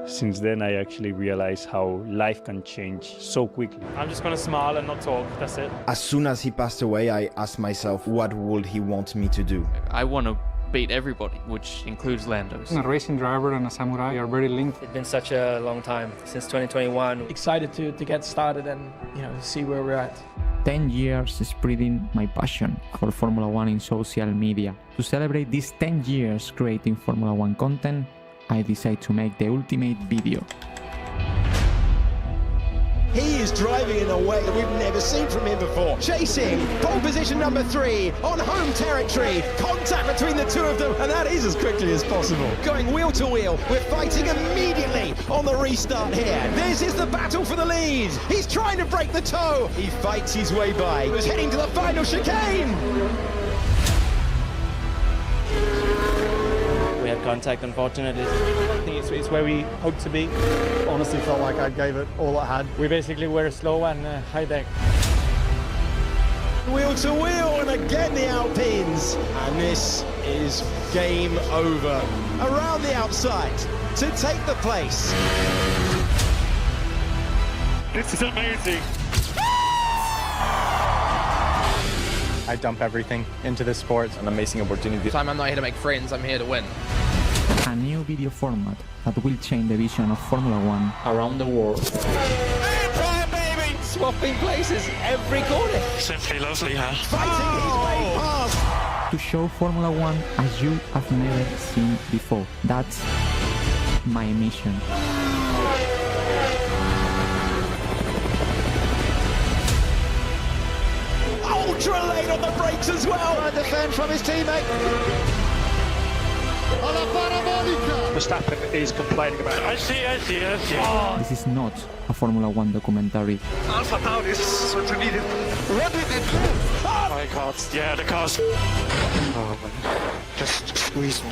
since then I actually realized how life can change so quickly. I'm just going to smile and not talk, that's it. As soon as he passed away, I asked myself, what would he want me to do? I want to beat everybody, which includes Lando's. A racing driver and a samurai are very linked. It's been such a long time, since 2021. Excited to get started and see where we're at. 10 years spreading my passion for Formula 1 in social media. To celebrate these 10 years creating Formula 1 content, I decided to make the ultimate video. He is driving in a way that we've never seen from him before. Chasing, pole position number 3, on home territory, contact between the two of them, and that is as quickly as possible. Going wheel to wheel, we're fighting immediately on the restart here. This is the battle for the lead. He's trying to break the toe. He fights his way by. He's heading to the final chicane. We had contact, unfortunately. I think it's where we hope to be. Honestly felt like I gave it all I had. We basically were slow and high deck. Wheel to wheel, and again the Alpines. And this is game over. Around the outside to take the place. This is amazing. I dump everything into this sport. An amazing opportunity. This time I'm not here to make friends, I'm here to win. A new video format that will change the vision of Formula 1 around the world. Empire, baby! Swapping places every corner. Simply lovely, huh? Fighting his way past. To show Formula 1 as you have never seen before. That's my mission. Ultra late on the brakes as well. And defend from his teammate. Verstappen is complaining about it. I see. Oh. This is not a Formula 1 documentary. Alpha Tauri is what we needed. Run with it! Oh my god, yeah, the cars. Oh man, just squeeze me.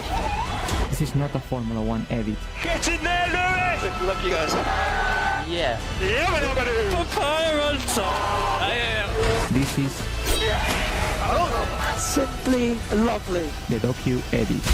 This is not a Formula 1 edit. Get in there, Norris! Love you guys. Yeah. Fire on top! This is Simply lovely. the Docuedit.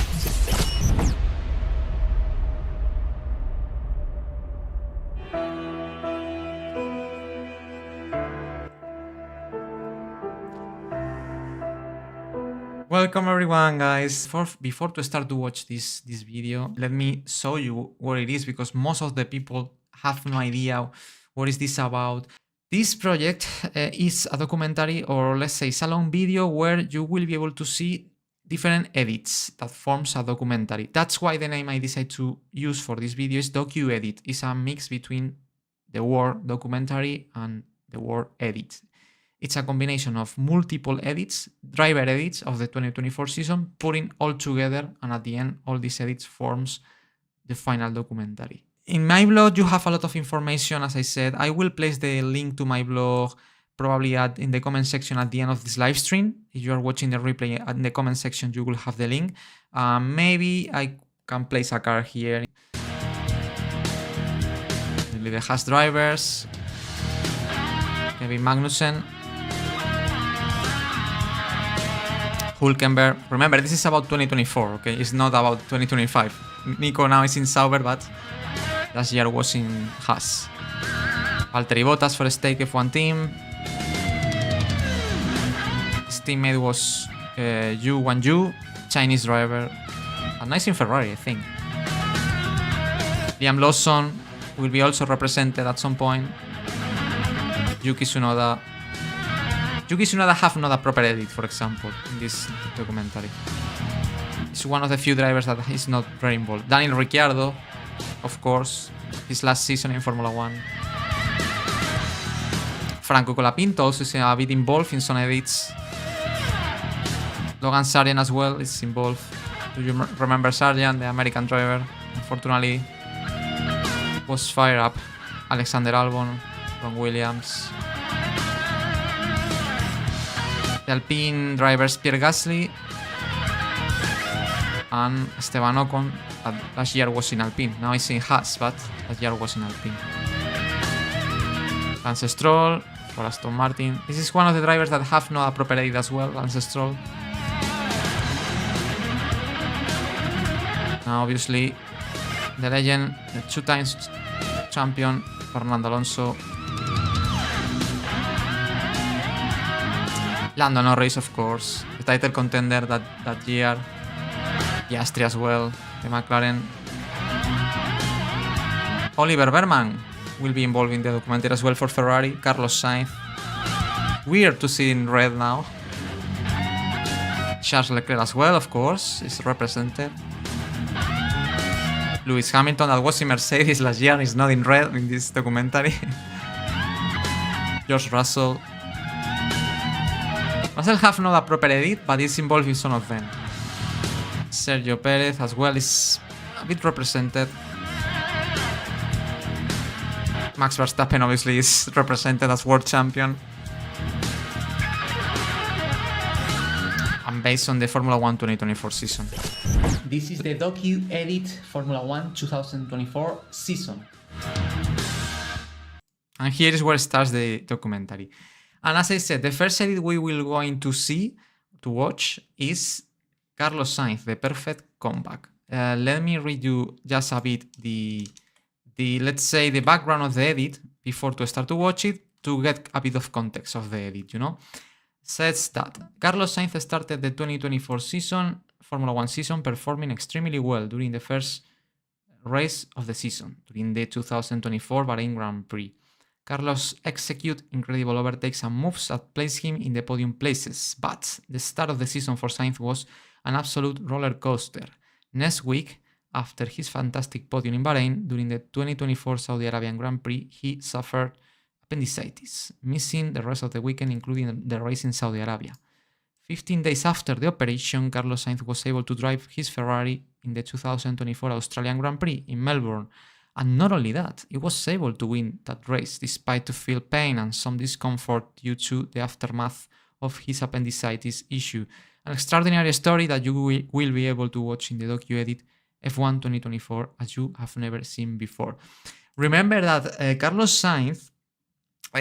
Welcome everyone, guys. Before to start to watch this video, let me show you what it is, because most of the people have no idea what is this about. This project is a documentary, or let's say it's a long video where you will be able to see different edits that forms a documentary. That's why the name I decided to use for this video is Docuedit. It's a mix between the word documentary and the word edit. It's a combination of multiple edits, driver edits of the 2024 season, putting all together, and at the end, all these edits forms the final documentary. In my blog, you have a lot of information, as I said. I will place the link to my blog probably in the comment section at the end of this live stream. If you are watching the replay, in the comment section, you will have the link. Maybe I can place a card here. The Haas drivers, maybe Magnussen, Hülkenberg. Remember, this is about 2024, okay? It's not about 2025. Nico now is in Sauber, but last year was in Haas. Valtteri Bottas for the Stake F1 team. His teammate was Yu Wanyu, Chinese driver. A nice in Ferrari, I think. Liam Lawson will be also represented at some point. Yuki Tsunoda. Yuki Tsunoda have not a proper edit, for example, in this documentary. He's one of the few drivers that is not very involved. Daniel Ricciardo, of course, his last season in Formula 1. Franco Colapinto also is a bit involved in some edits. Logan Sargeant as well is involved. Do you remember Sargeant, the American driver? Unfortunately, was fired up. Alexander Albon from Williams. The Alpine drivers Pierre Gasly and Esteban Ocon. Last year was in Alpine. Now he's in Haas, but last year was in Alpine. Lance Stroll for Aston Martin. This is one of the drivers that have not a proper edit as well, Lance Stroll. Now obviously the legend, the 2 times champion, Fernando Alonso. Lando Norris, of course, the title contender that year. Piastri as well, the McLaren. Oliver Bearman will be involved in the documentary as well for Ferrari. Carlos Sainz. Weird to see in red now. Charles Leclerc as well, of course, is represented. Lewis Hamilton, that was in Mercedes last year, is not in red in this documentary. George Russell. Russell have not a proper edit, but is involved in some of them. Sergio Perez as well is a bit represented. Max Verstappen obviously is represented as world champion. And based on the Formula 1 2024 season. This is the Docuedit Formula 1 2024 season. And here is where starts the documentary. And as I said, the first edit we will going to watch is Carlos Sainz, the perfect comeback. Let me read you just a bit the let's say the background of the edit before to start to watch it, to get a bit of context of the edit, you know. Says that Carlos Sainz started the 2024 season, Formula 1 season, performing extremely well during the first race of the season, during the 2024 Bahrain Grand Prix. Carlos executed incredible overtakes and moves that placed him in the podium places, but the start of the season for Sainz was an absolute roller coaster. Next week, after his fantastic podium in Bahrain, during the 2024 Saudi Arabian Grand Prix, he suffered appendicitis, missing the rest of the weekend, including the race in Saudi Arabia. 15 days after the operation, Carlos Sainz was able to drive his Ferrari in the 2024 Australian Grand Prix in Melbourne. And not only that, he was able to win that race despite to feel pain and some discomfort due to the aftermath of his appendicitis issue. An extraordinary story that you will be able to watch in the Docuedit F1 2024 as you have never seen before. Remember that Carlos Sainz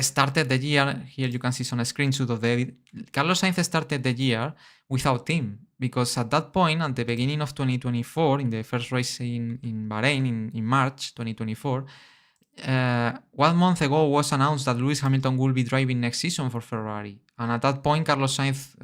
started the year, here you can see some screenshots of the edit. Carlos Sainz started the year without team, because at that point, at the beginning of 2024, in the first race in Bahrain in March 2024, 1 month ago was announced that Lewis Hamilton will be driving next season for Ferrari. And at that point, Carlos Sainz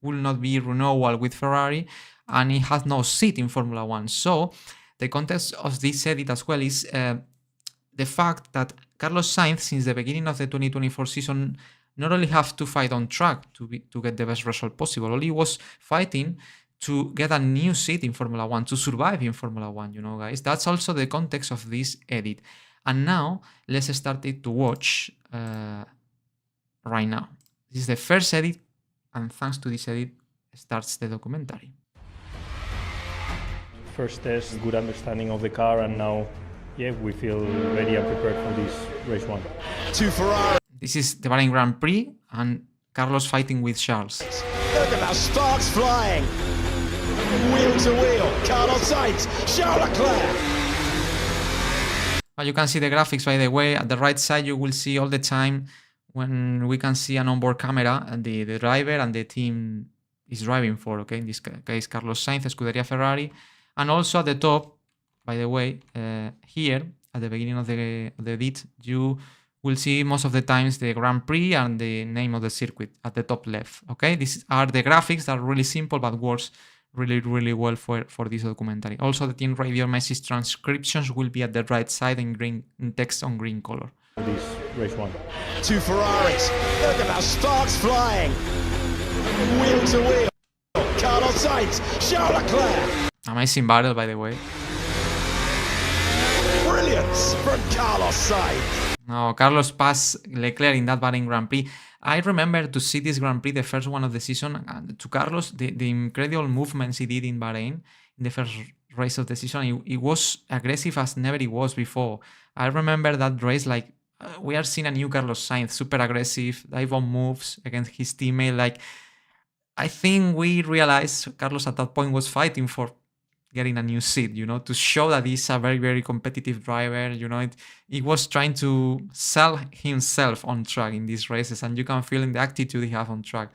will not be renewal with Ferrari, and he had no seat in Formula 1. So the context of this edit as well is the fact that Carlos Sainz, since the beginning of the 2024 season, not only have to fight on track to get the best result possible, only was fighting to get a new seat in Formula 1, to survive in Formula 1, you know, guys. That's also the context of this edit. And now, let's start it to watch right now. This is the first edit, and thanks to this edit, starts the documentary. First test, good understanding of the car, and now, yeah, we feel ready and prepared for this race one. To Ferrari. This is the Bahrain Grand Prix, and Carlos fighting with Charles. Look at that, sparks flying. Wheel to wheel, Carlos Sainz, Charles Leclerc. Well, you can see the graphics, by the way. At the right side, you will see all the time when we can see an onboard camera and the driver and the team is driving for, okay? In this case, Carlos Sainz, Scuderia Ferrari. And also at the top, by the way, here, at the beginning of the edit, you will see most of the times the Grand Prix and the name of the circuit at the top left, okay? These are the graphics that are really simple but works really, really well for this documentary. Also, the team radio message transcriptions will be at the right side in green, in text on green color. This race one. Two Ferraris. Look at that, sparks flying. Wheel to wheel. Carlos Sainz, Charles Leclerc. Amazing battle, by the way. Brilliance from Carlos Sainz. No, Carlos passed Leclerc in that Bahrain Grand Prix. I remember to see this Grand Prix, the first one of the season, and to Carlos, the incredible movements he did in Bahrain in the first race of the season. He was aggressive as never he was before. I remember that race, like, we are seeing a new Carlos Sainz, super aggressive, dive on moves against his teammate. Like, I think we realized Carlos at that point was fighting for getting a new seat, you know, to show that he's a very, very competitive driver. You know, he was trying to sell himself on track in these races, and you can feel in the attitude he has on track.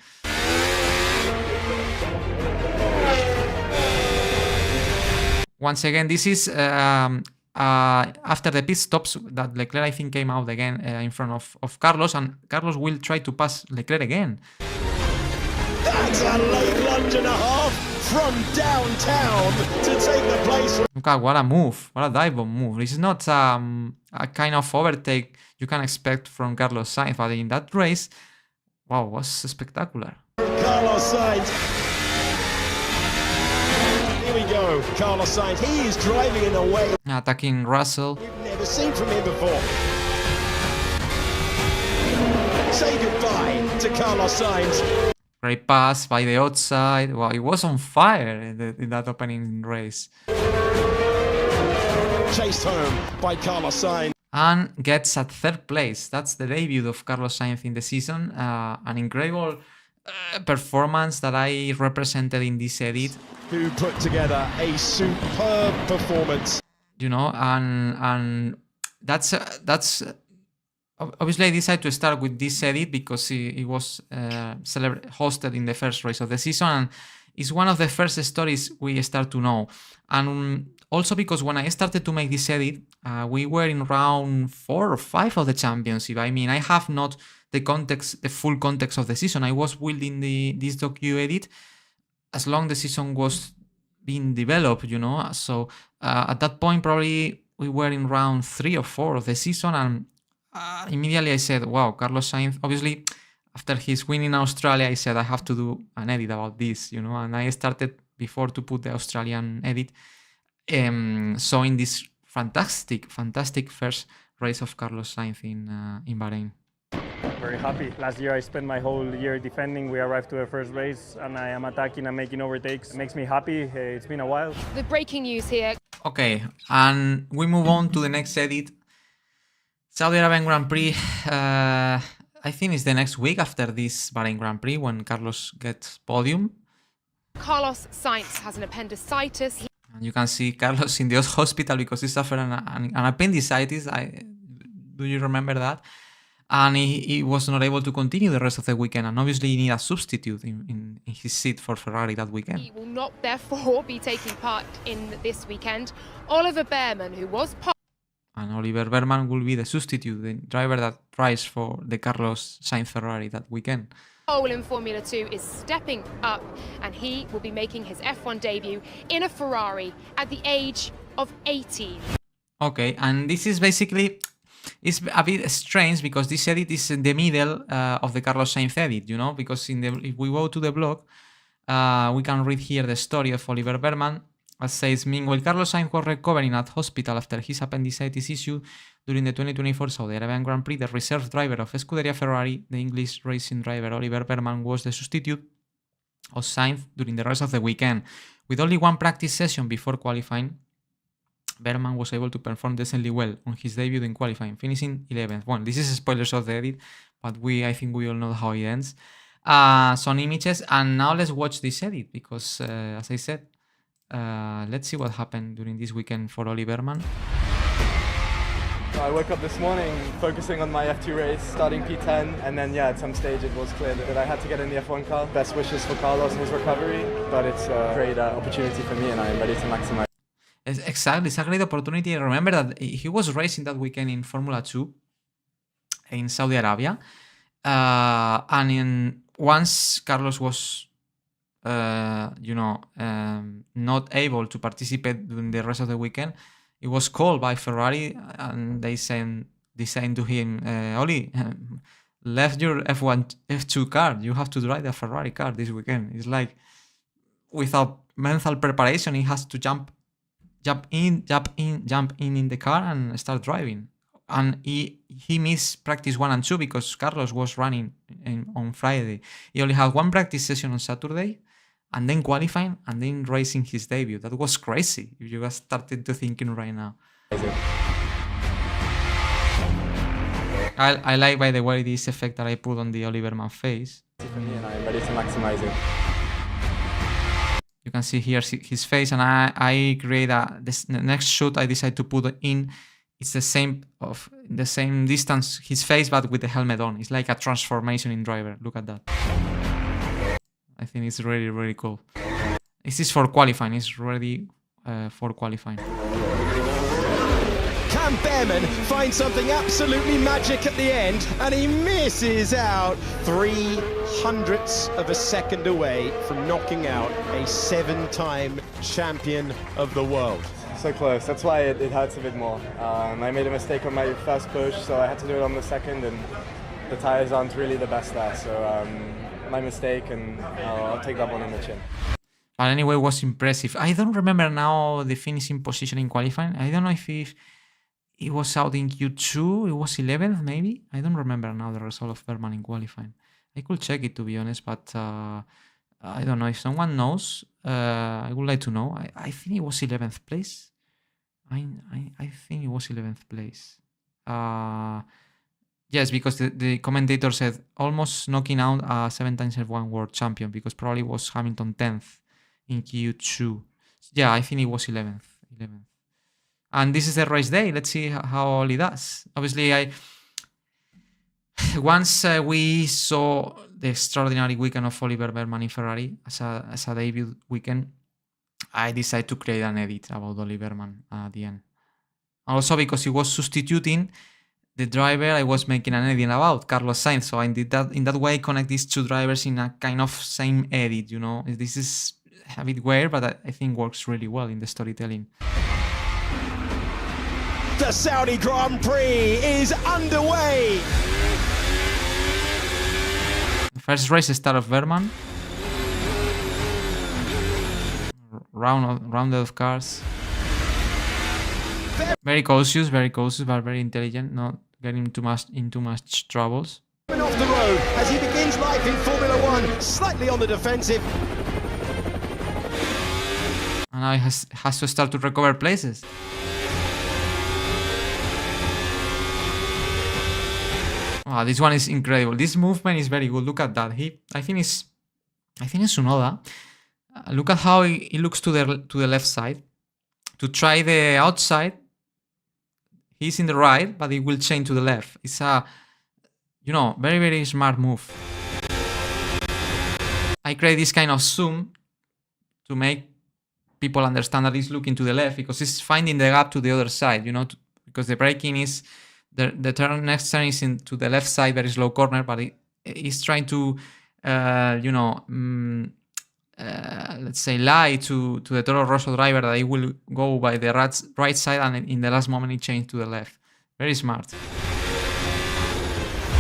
Once again, this is after the pit stops that Leclerc, I think, came out again in front of Carlos, and Carlos will try to pass Leclerc again. That's a late lunge and a half from downtown to take the place. Look at what a move, what a dive bomb move. It's not a kind of overtake you can expect from Carlos Sainz, but in that race, wow, was spectacular. Carlos Sainz. Here we go, Carlos Sainz. He is driving in a way Attacking Russell. we've never seen from him before. Say goodbye to Carlos Sainz. Great pass by the outside. Wow, he was on fire in that opening race. Chased home by Carlos Sainz. And gets at 3rd place. That's the debut of Carlos Sainz in the season. An incredible performance that I represented in this edit. Who put together a superb performance. You know, and that's obviously I decided to start with this edit because it was hosted in the first race of the season, and it's one of the first stories we start to know. And also because when I started to make this edit, we were in round 4 or 5 of the championship. I mean, I have not the full context of the season. I was building this Docuedit as long the season was being developed, you know. So at that point, probably we were in round 3 or 4 of the season, and immediately I said, wow, Carlos Sainz, obviously after his win in Australia, I said I have to do an edit about this, you know, and I started before to put the Australian edit, showing this fantastic first race of Carlos Sainz in Bahrain. Very happy. Last year I spent my whole year defending. We arrived to the first race and I am attacking and making overtakes. It makes me happy. It's been a while. The breaking news here. Okay, and we move on to the next edit. Saudi Arabian Grand Prix, I think it's the next week after this Bahrain Grand Prix when Carlos gets podium. Carlos Sainz has an appendicitis. And you can see Carlos in the hospital because he suffered an appendicitis. Do you remember that? And he was not able to continue the rest of the weekend, and obviously he needed a substitute in his seat for Ferrari that weekend. He will not therefore be taking part in this weekend. Oliver Bearman, who was part... And Oliver Bearman will be the substitute, the driver that drives for the Carlos Sainz Ferrari that weekend. Pole in Formula 2 is stepping up, and he will be making his F1 debut in a Ferrari at the age of 18. Okay, and this is basically... It's a bit strange because this edit is in the middle of the Carlos Sainz edit, you know, because if we go to the blog, we can read here the story of Oliver Bearman. It says, meanwhile, Carlos Sainz was recovering at hospital after his appendicitis issue during the 2024 Saudi Arabian Grand Prix. The reserve driver of Scuderia Ferrari, the English racing driver Oliver Bearman, was the substitute of Sainz during the rest of the weekend. With only one practice session before qualifying, Bearman was able to perform decently well on his debut in qualifying, finishing 11th. Well, this is spoilers of the edit, but I think we all know how it ends. Some images, and now let's watch this edit because, as I said, let's see what happened during this weekend for Oli Bearman. I woke up this morning focusing on my F2 race, starting P10, and then at some stage it was clear that I had to get in the F1 car. Best wishes for Carlos and his recovery, but it's a great opportunity for me and I'm ready to maximize. Exactly, it's a great opportunity. Remember that he was racing that weekend in Formula 2 in Saudi Arabia. Once Carlos was, not able to participate during the rest of the weekend, he was called by Ferrari and they saying to him, Oli, left your F2 car. You have to drive the Ferrari car this weekend. It's like, without mental preparation, he has to jump in the car and start driving. And he missed practice 1 and 2 because Carlos was running on Friday. He only had one practice session on Saturday, and then qualifying, and then racing his debut. That was crazy if you guys started to thinking right now. I like, by the way, this effect that I put on the Oli Bearman face. For me and I'm ready to maximize it. You can see here his face, and I create the next shot I decide to put in. It's the same distance, his face, but with the helmet on. It's like a transformation in driver. Look at that. I think it's really, really cool. This is for qualifying. It's already for qualifying. Can Bearman find something absolutely magic at the end, and he misses out 0.03 of a second away from knocking out a 7-time champion of the world. So close, that's why it hurts a bit more. I made a mistake on my first push, so I had to do it on the second, and the tyres aren't really the best there, so my mistake, and I'll take that one on the chin. But anyway, it was impressive. I don't remember now the finishing position in qualifying. I don't know if it was out in Q2, it was 11th maybe? I don't remember now the result of Bearman in qualifying. I could check it to be honest, but I don't know. If someone knows, I would like to know. I think it was 11th place. I think it was 11th place. Yes, because the commentator said almost knocking out a 7 times F1 world champion, because probably was Hamilton 10th in Q2. Yeah, I think it was 11th. And this is the race day. Let's see how he does. Obviously, once we saw the extraordinary weekend of Oliver Bearman in Ferrari as a debut weekend, I decided to create an edit about Oliver Bearman at the end. Also because he was substituting the driver I was making an edit about, Carlos Sainz. So I did that in that way, connect these two drivers in a kind of same edit, you know. This is a bit weird, but I think works really well in the storytelling. The Saudi Grand Prix is underway. First race start of Bearman. Round of cars. Very cautious, but very intelligent, not getting into much troubles. Off the road as he begins life in Formula One, slightly on the defensive. And now he has to start to recover places. Wow, this one is incredible. This movement is very good. Look at that. I think it's Tsunoda. Look at how he looks to the left side to try the outside. He's in the right, but he will change to the left. It's a, very, very smart move. I create this kind of zoom to make people understand that he's looking to the left, because he's finding the gap to the other side, because the braking is, the next turn is into the left side, very slow corner, but he's trying to, let's say, lie to the Toro Rosso driver that he will go by the right side, and in the last moment he changed to the left. Very smart.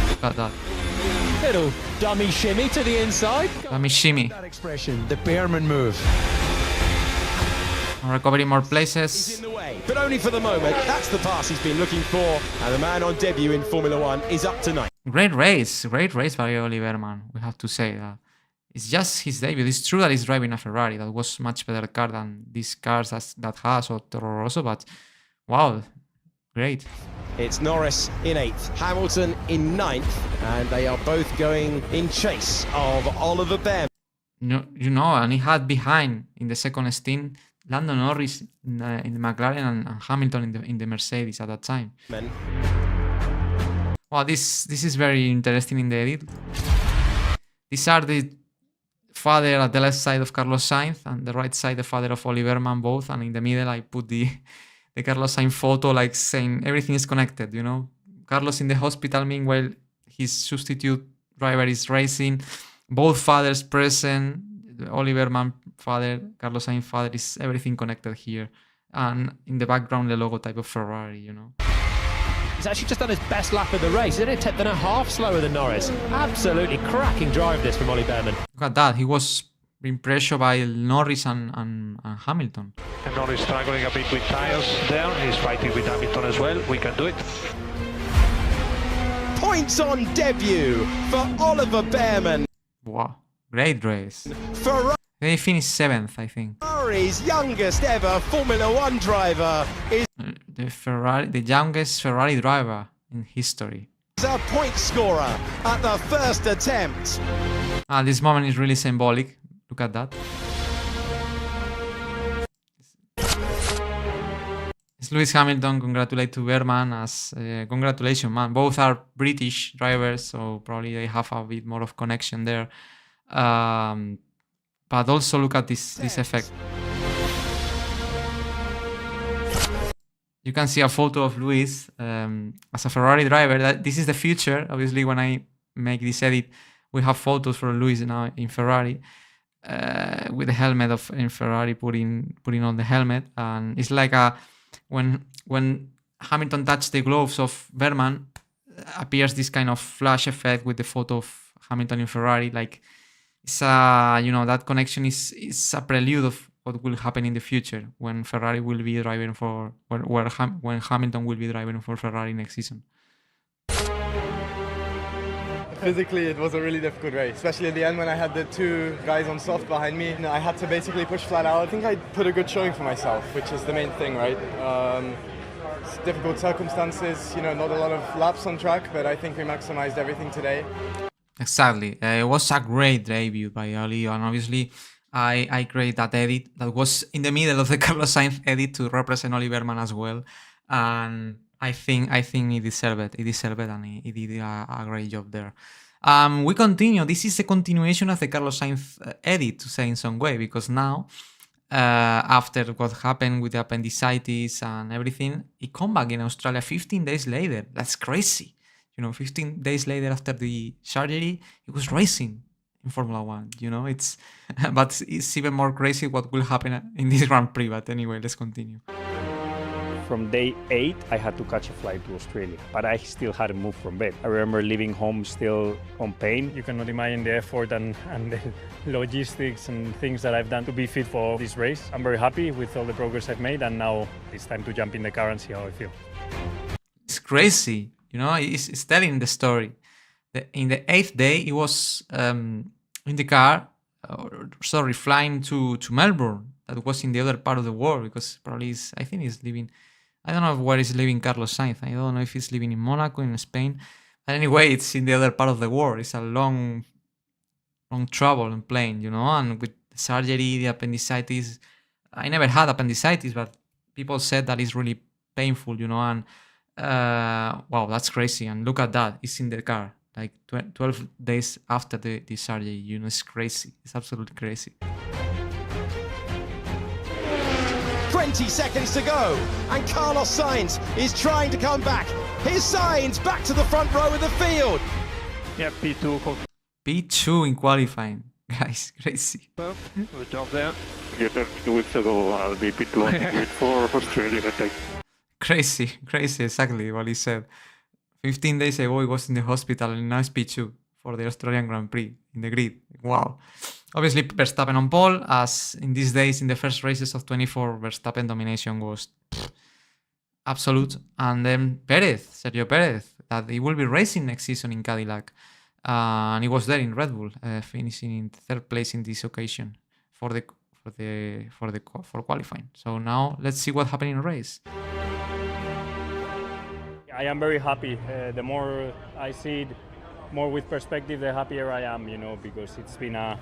Look at that. Little dummy shimmy to the inside. Dummy shimmy. That expression, the Bearman move. Recovering more places. He's in the way, but only for the moment. That's the pass he's been looking for, and the man on debut in Formula One is up tonight. Great race by Oliver Bearman. We have to say that. It's just his debut. It's true that he's driving a Ferrari that was much better car than these cars that has or Toro Rosso, but wow, great. It's Norris in 8th, Hamilton in 9th, and they are both going in chase of Oliver Bearman. And he had behind in the second stint Lando Norris in the McLaren and Hamilton in the Mercedes at that time. Wow, this is very interesting in the edit. These are the father at the left side of Carlos Sainz, and the right side the father of Oliver Bearman, both, and in the middle I put the Carlos Sainz photo, like saying everything is connected, Carlos in the hospital, meanwhile his substitute driver is racing, both fathers present, Oliver Bearman father, Carlos Sainz father, is everything connected here, and in the background the logotype of Ferrari, He's actually just done his best lap of the race. He's only a tenth and a half slower than Norris. Absolutely cracking drive this from Ollie Bearman. Look at that. He was being pressured by Norris and Hamilton. And Norris struggling a bit with tyres there. He's fighting with Hamilton as well. We can do it. Points on debut for Oliver Bearman. Wow. Great race. They finished 7th, I think. Ferrari's youngest ever Formula One driver is the youngest Ferrari driver in history. A point scorer at the first attempt. This moment is really symbolic. Look at that. It's Lewis Hamilton. Congratulate to Bearman. Congratulations, man. Both are British drivers, so probably they have a bit more of connection there. But also look at this effect. You can see a photo of Luis as a Ferrari driver. This is the future. Obviously, when I make this edit, we have photos for Luis now in Ferrari with the helmet of in Ferrari putting on the helmet, and it's like when Hamilton touched the gloves of Bearman, appears this kind of flash effect with the photo of Hamilton in Ferrari. Like it's that connection is a prelude of what will happen in the future when Ferrari will be driving for when Hamilton will be driving for Ferrari next season. Physically, it was a really difficult race, especially at the end when I had the two guys on soft behind me. I had to basically push flat out. I think I put a good showing for myself, which is the main thing, right? It's difficult circumstances, not a lot of laps on track, but I think we maximized everything today. Exactly. It was a great debut by Ali, and obviously I created that edit that was in the middle of the Carlos Sainz edit to represent Oli Bearman as well, and I think he deserved it. He deserved it, and he did a great job there. We continue. This is a continuation of the Carlos Sainz edit, to say in some way, because now, after what happened with the appendicitis and everything, he come back in Australia 15 days later. That's crazy. 15 days later after the surgery, he was racing in Formula 1. But it's even more crazy what will happen in this Grand Prix. But anyway, let's continue. From day 8, I had to catch a flight to Australia, but I still hadn't moved from bed. I remember leaving home still on pain. You cannot imagine the effort and the logistics and things that I've done to be fit for this race. I'm very happy with all the progress I've made, and now it's time to jump in the car and see how I feel. It's crazy, it's telling the story. In the 8th day, he was in the car, flying to Melbourne. That was in the other part of the world, because probably I think he's living. I don't know where he's living Carlos Sainz. I don't know if he's living in Monaco, in Spain. But anyway, it's in the other part of the world. It's a long travel and plane, and with the surgery, the appendicitis. I never had appendicitis, but people said that it's really painful, and wow, that's crazy. And look at that. It's in the car, like 12 days after the surgery. It's crazy. It's absolutely crazy. 20 seconds to go, and Carlos Sainz is trying to come back. Here's Sainz back to the front row of the field. Yeah, P2. P2 in qualifying. Guys, crazy. Good job there. Yeah, 2 weeks ago, I'll be P2 on grid for Australia. Crazy, exactly what he said. 15 days ago, he was in the hospital, and now it's P2 for the Australian Grand Prix in the grid. Wow. Obviously, Verstappen on pole, as in these days, in the first races of 24, Verstappen domination was absolute. And then Sergio Perez, that he will be racing next season in Cadillac. And he was there in Red Bull, finishing in 3rd place in this occasion for qualifying. So now let's see what happened in the race. I am very happy. The more I see it, more with perspective, the happier I am, because it's been a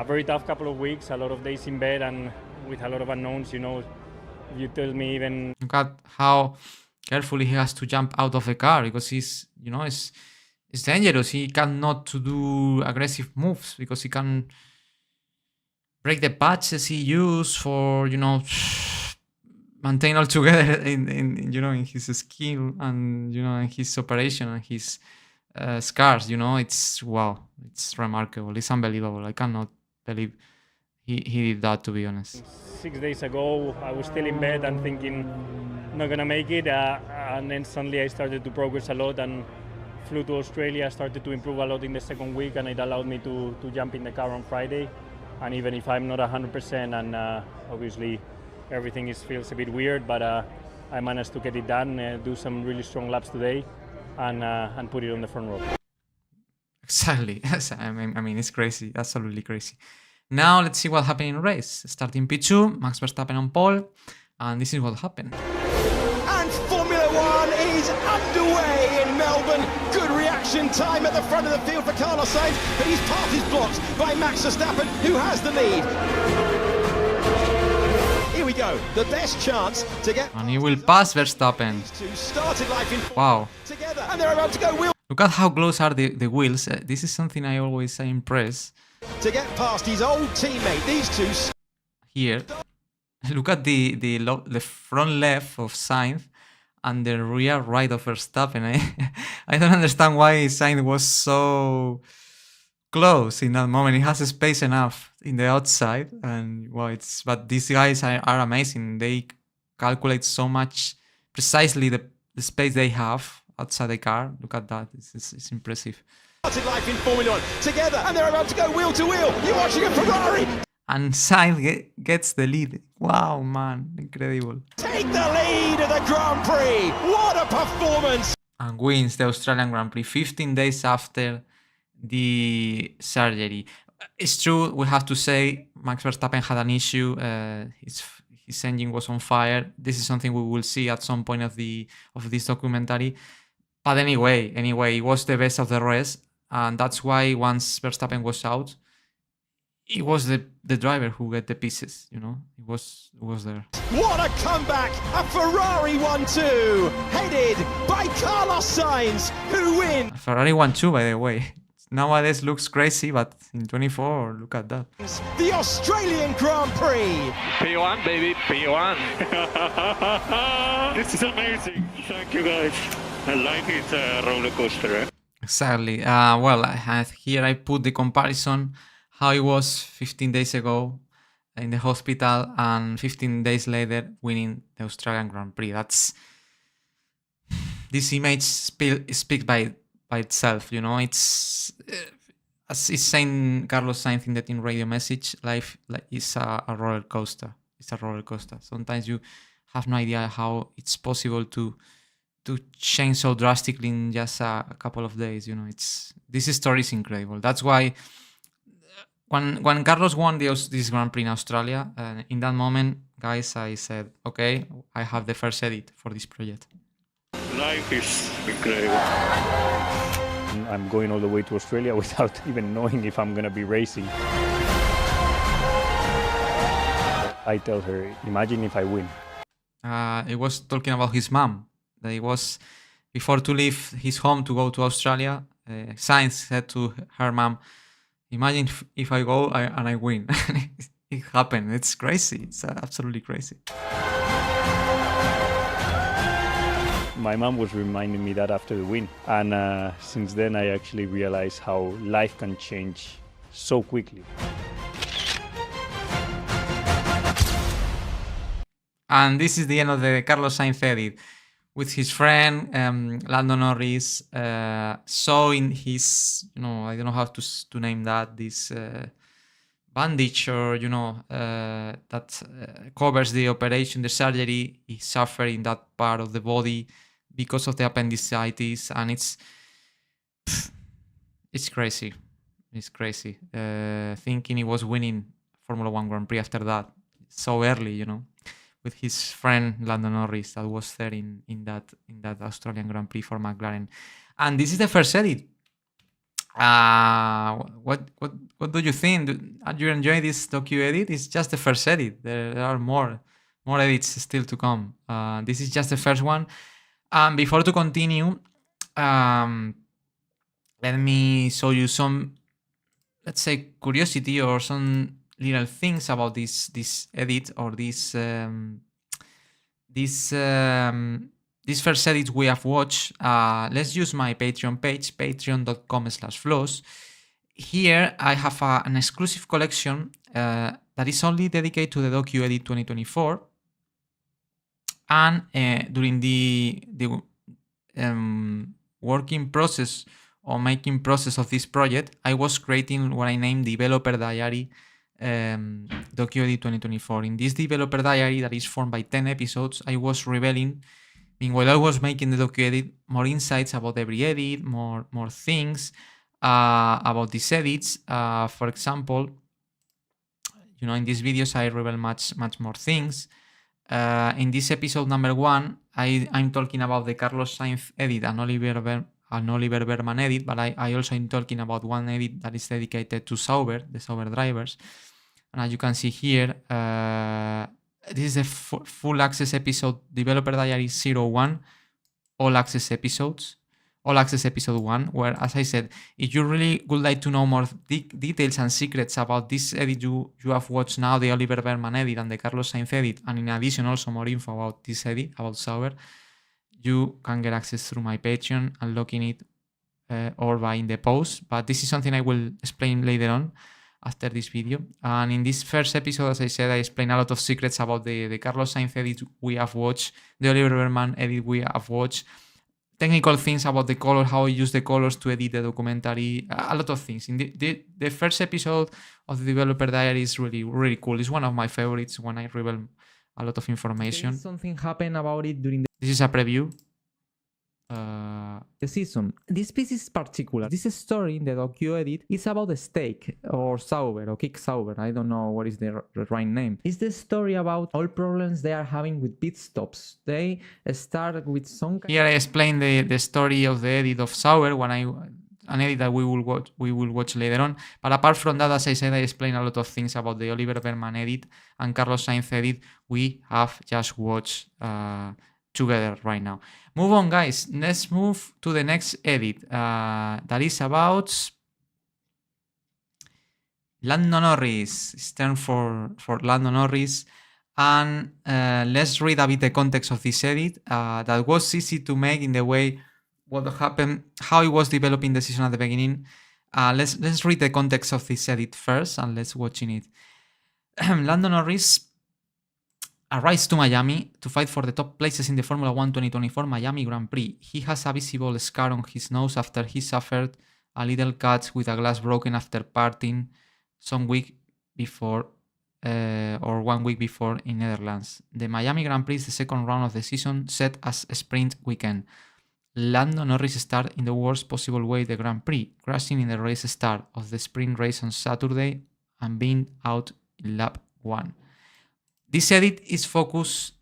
very tough couple of weeks, a lot of days in bed, and with a lot of unknowns. You tell me even. Look at how carefully he has to jump out of the car, because he's, it's dangerous. He cannot to do aggressive moves because he can break the patches he used for, maintain all together in his skill and, in his operation and his scars. It's wow. It's remarkable. It's unbelievable. I cannot believe he did that, to be honest. 6 days ago, I was still in bed and thinking, not gonna make it, and then suddenly I started to progress a lot and flew to Australia, started to improve a lot in the second week, and it allowed me to jump in the car on Friday. And even if I'm not 100%, and obviously everything feels a bit weird, but I managed to get it done, do some really strong laps today, and put it on the front row. Exactly. I mean, it's crazy, absolutely crazy. Now let's see what happened in the race. Starting P2, Max Verstappen on pole, and this is what happened. And Formula 1 is underway in Melbourne. Good reaction time at the front of the field for Carlos Sainz, but his path is blocked by Max Verstappen, who has the lead. Here we go, the best chance to get. And he will pass Verstappen. Wow. Together, and they're about to go wheel. Look at how close are the wheels. This is something I always impress. To get past his old teammate, these two. Here, Look at the front left of Sainz and the rear right of Verstappen. I don't understand why Sainz was so close in that moment. He has space enough in the outside, and well, but these guys are amazing. They calculate so much precisely the space they have outside the car. Look at that. It's impressive. Life in Formula 1 together, and they're about to go wheel to wheel. You're watching a Ferrari. And Sainz gets the lead. Wow, man, incredible. Take the lead of the Grand Prix. What a performance! And wins the Australian Grand Prix 15 days after the surgery. It's true, we have to say, Max Verstappen had an issue. His engine was on fire. This is something we will see at some point of this documentary. But anyway, he was the best of the rest, and that's why once Verstappen was out, it was the driver who got the pieces, you know. It was there. What a comeback! A Ferrari 1-2, headed by Carlos Sainz, who wins. Ferrari 1-2, by the way. Nowadays looks crazy, but in 24, look at that. The Australian Grand Prix. P1, baby, P1. This is amazing. Thank you, guys. Life is a roller coaster, eh? Exactly. Well, here I put the comparison how it was 15 days ago in the hospital and 15 days later winning the Australian Grand Prix. This image speaks by itself, you know. It's as it's saying Carlos Sainz in the team radio message, life is a roller coaster. It's a roller coaster. Sometimes you have no idea how it's possible to change so drastically in just a couple of days, you know. This story is incredible. That's why when Carlos won this Grand Prix in Australia, in that moment, guys, I said, okay, I have the first edit for this project. Life is incredible. I'm going all the way to Australia without even knowing if I'm going to be racing. I tell her, imagine if I win. He was talking about his mom. That he was, before to leave his home to go to Australia, Sainz said to her mom, imagine if I go and I win. It happened. It's crazy. It's absolutely crazy. My mom was reminding me that after the win. And since then, I actually realized how life can change so quickly. And this is the end of the Carlos Sainz edit with his friend Lando Norris. In his, you know, I don't know how to name that, this bandage, or, you know, that covers the operation, the surgery he suffered in that part of the body because of the appendicitis, and it's crazy. It's crazy. Thinking he was winning Formula 1 Grand Prix after that so early, you know, with his friend Lando Norris that was there in that Australian Grand Prix for McLaren. And this is the first edit. What do you think? Do you enjoy this docu-edit? It's just the first edit. There are more edits still to come. This is just the first one. Before to continue, let me show you some, let's say, curiosity or some little things about this edit or this first edit we have watched. Let's use my Patreon page, patreon.com/FLoz. Here I have an exclusive collection that is only dedicated to the Docuedit 2024. And during the working process or making process of this project, I was creating what I named Developer Diary Docuedit 2024. In this Developer Diary that is formed by 10 episodes, I was revealing, while I was making the docu-edit, more insights about every edit, more things about these edits. For example, you know, in these videos I reveal much more things. In this episode number 1, I'm talking about the Carlos Sainz edit and Oliver Bearman edit, but I also am talking about one edit that is dedicated to Sauber, the Sauber drivers. And as you can see here, this is a full access episode, Developer Diary 01, all access episodes, All Access episode 1, where, as I said, if you really would like to know more details and secrets about this edit you have watched now, the Oliver Bearman edit and the Carlos Sainz edit, and in addition also more info about this edit, about Sauber, you can get access through my Patreon, unlocking it or buying the post. But this is something I will explain later on after this video. And in this first episode, as I said, I explain a lot of secrets about the Carlos Sainz edit we have watched, the Oliver Bearman edit we have watched, technical things about the color, how I use the colors to edit the documentary, a lot of things. In the first episode of the Developer Diary is really cool. It's one of my favorites when I reveal a lot of information. Something happened about it during This is a preview. the season. This piece is particular. This story in the Docuedit is about the stake or Sauber or Kick Sauber. I don't know what is the right name. It's the story about all problems they are having with pit stops. They start with some kind. Here I explain the story of the edit of Sauber an edit that we will watch later on. But apart from that, as I said, I explain a lot of things about the Oliver Bearman edit and Carlos Sainz edit we have just watched together right now. Move on, guys. Let's move to the next edit that is about Lando Norris. It's turn for Lando Norris, and let's read a bit the context of this edit that was easy to make in the way what happened, how it was developing the season at the beginning. Let's read the context of this edit first, and let's watching it. Lando Norris arrives to Miami to fight for the top places in the Formula 1 2024 Miami Grand Prix. He has a visible scar on his nose after he suffered a little cut with a glass broken after parting some week before or 1 week before in Netherlands. The Miami Grand Prix is the second round of the season, set as a sprint weekend. Lando Norris started in the worst possible way the Grand Prix, crashing in the race start of the sprint race on Saturday and being out in lap 1. This edit is focused,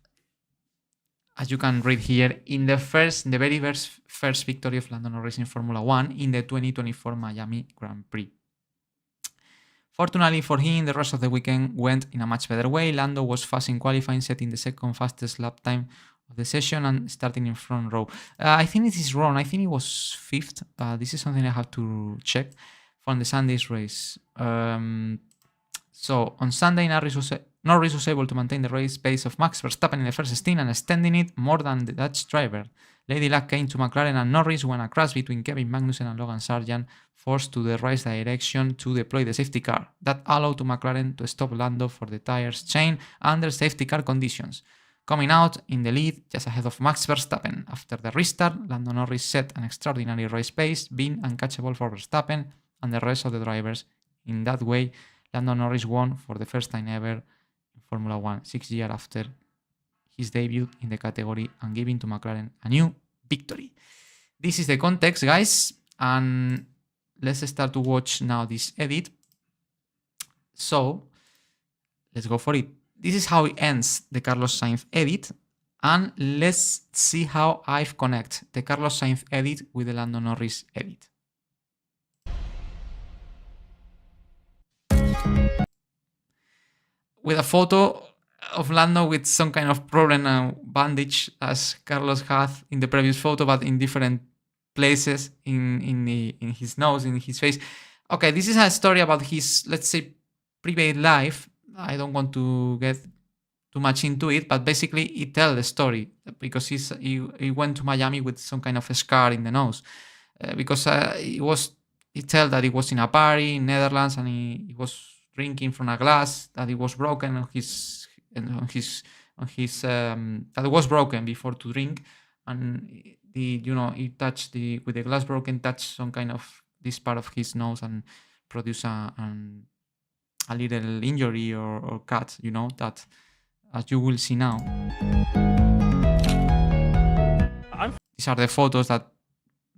as you can read here, in the very first victory of Lando Norris in Formula 1 in the 2024 Miami Grand Prix. Fortunately for him, the rest of the weekend went in a much better way. Lando was fast in qualifying, setting the second fastest lap time of the session and starting in front row. I think this is wrong. I think it was 5th. This is something I have to check from the Sunday's race. So on Sunday, Norris was able to maintain the race pace of Max Verstappen in the first stint and extending it more than the Dutch driver. Lady Luck came to McLaren and Norris when a crash between Kevin Magnussen and Logan Sargeant forced to the race direction to deploy the safety car. That allowed to McLaren to stop Lando for the tires chain under safety car conditions. Coming out in the lead just ahead of Max Verstappen. After the restart, Lando Norris set an extraordinary race pace, being uncatchable for Verstappen and the rest of the drivers. In that way, Lando Norris won for the first time ever in Formula 1, 6 years after his debut in the category and giving to McLaren a new victory. This is the context, guys, and let's start to watch now this edit. So, let's go for it. This is how it ends the Carlos Sainz edit, and let's see how I've connected the Carlos Sainz edit with the Lando Norris edit. With a photo of Lando with some kind of problem and bandage as Carlos had in the previous photo, but in different places in his nose, in his face. Okay, this is a story about his, let's say, private life. I don't want to get too much into it, but basically it tells the story because he went to Miami with some kind of a scar in the nose because it tells that he was in a party in Netherlands and he was drinking from a glass that it was broken that was broken before to drink, and he touched with the glass broken, touched some kind of this part of his nose and produced a little injury or cut, that as you will see now. These are the photos that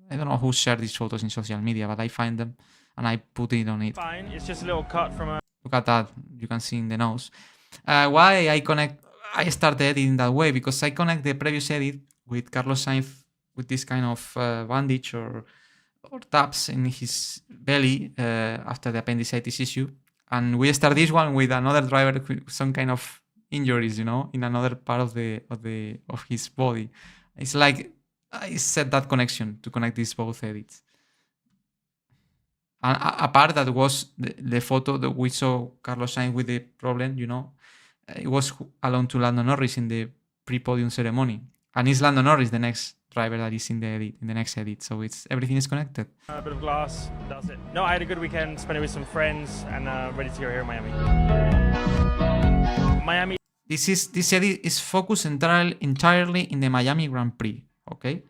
I don't know who shared these photos in social media, but I find them and I put it on it. Fine, it's just a little cut from a... Look at that, you can see in the nose. Why I started editing that way? Because I connect the previous edit with Carlos Sainz with this kind of bandage or taps in his belly after the appendicitis issue. And we start this one with another driver with some kind of injuries, in another part of his body. It's like I set that connection to connect these both edits. And apart that was the photo that we saw Carlos Sainz with the problem, you know, it was alone to Lando Norris in the pre-podium ceremony. And it's Lando Norris, the next driver that is in the edit, in the next edit. So it's everything is connected. A bit of glass, that's it. No, I had a good weekend, spent it with some friends, and ready to go here in Miami. Miami. This edit is focused entirely in the Miami Grand Prix. Okay.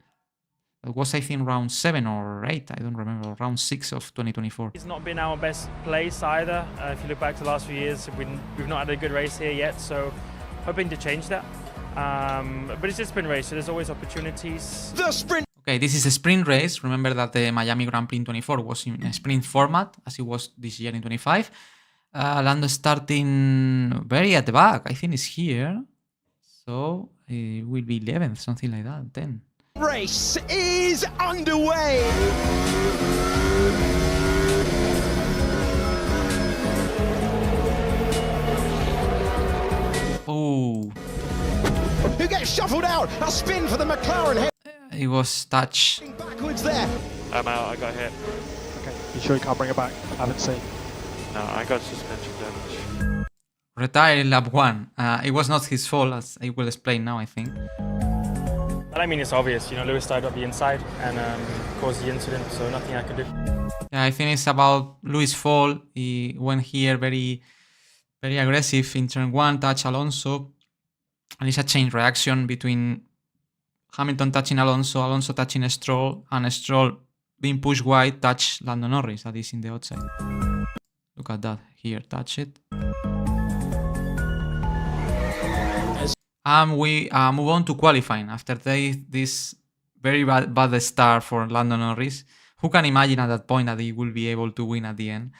It was, I think, round 7 or 8, I don't remember, round 6 of 2024. It's not been our best place either. If you look back to the last few years, we've not had a good race here yet, so hoping to change that. But it's a sprint race, so there's always opportunities. The sprint. Okay, this is a sprint race. Remember that the Miami Grand Prix in 24 was in a sprint format, as it was this year in 25. Lando starting very at the back. I think it's here. So it will be 11th, something like that, 10. Race is underway. Oh. Who gets shuffled out? A spin for the McLaren. It was touch. Backwards there. I'm out, I got hit. Okay, you sure you can't bring it back? I haven't seen. No, I got suspension damage. Retired in lap 1. It was not his fault, as I will explain now, I think. But I mean, it's obvious, you know, Lewis started up the inside and caused the incident, so nothing I could do. Yeah, I think it's about Lewis' fault. He went here very aggressive in turn 1, touch Alonso. And it's a chain reaction between Hamilton touching Alonso, Alonso touching Stroll, and Stroll being pushed wide, touch Lando Norris, that is in the outside. Look at that, here, touch it. And we move on to qualifying. After this very bad start for Lando Norris, who can imagine at that point that he will be able to win at the end?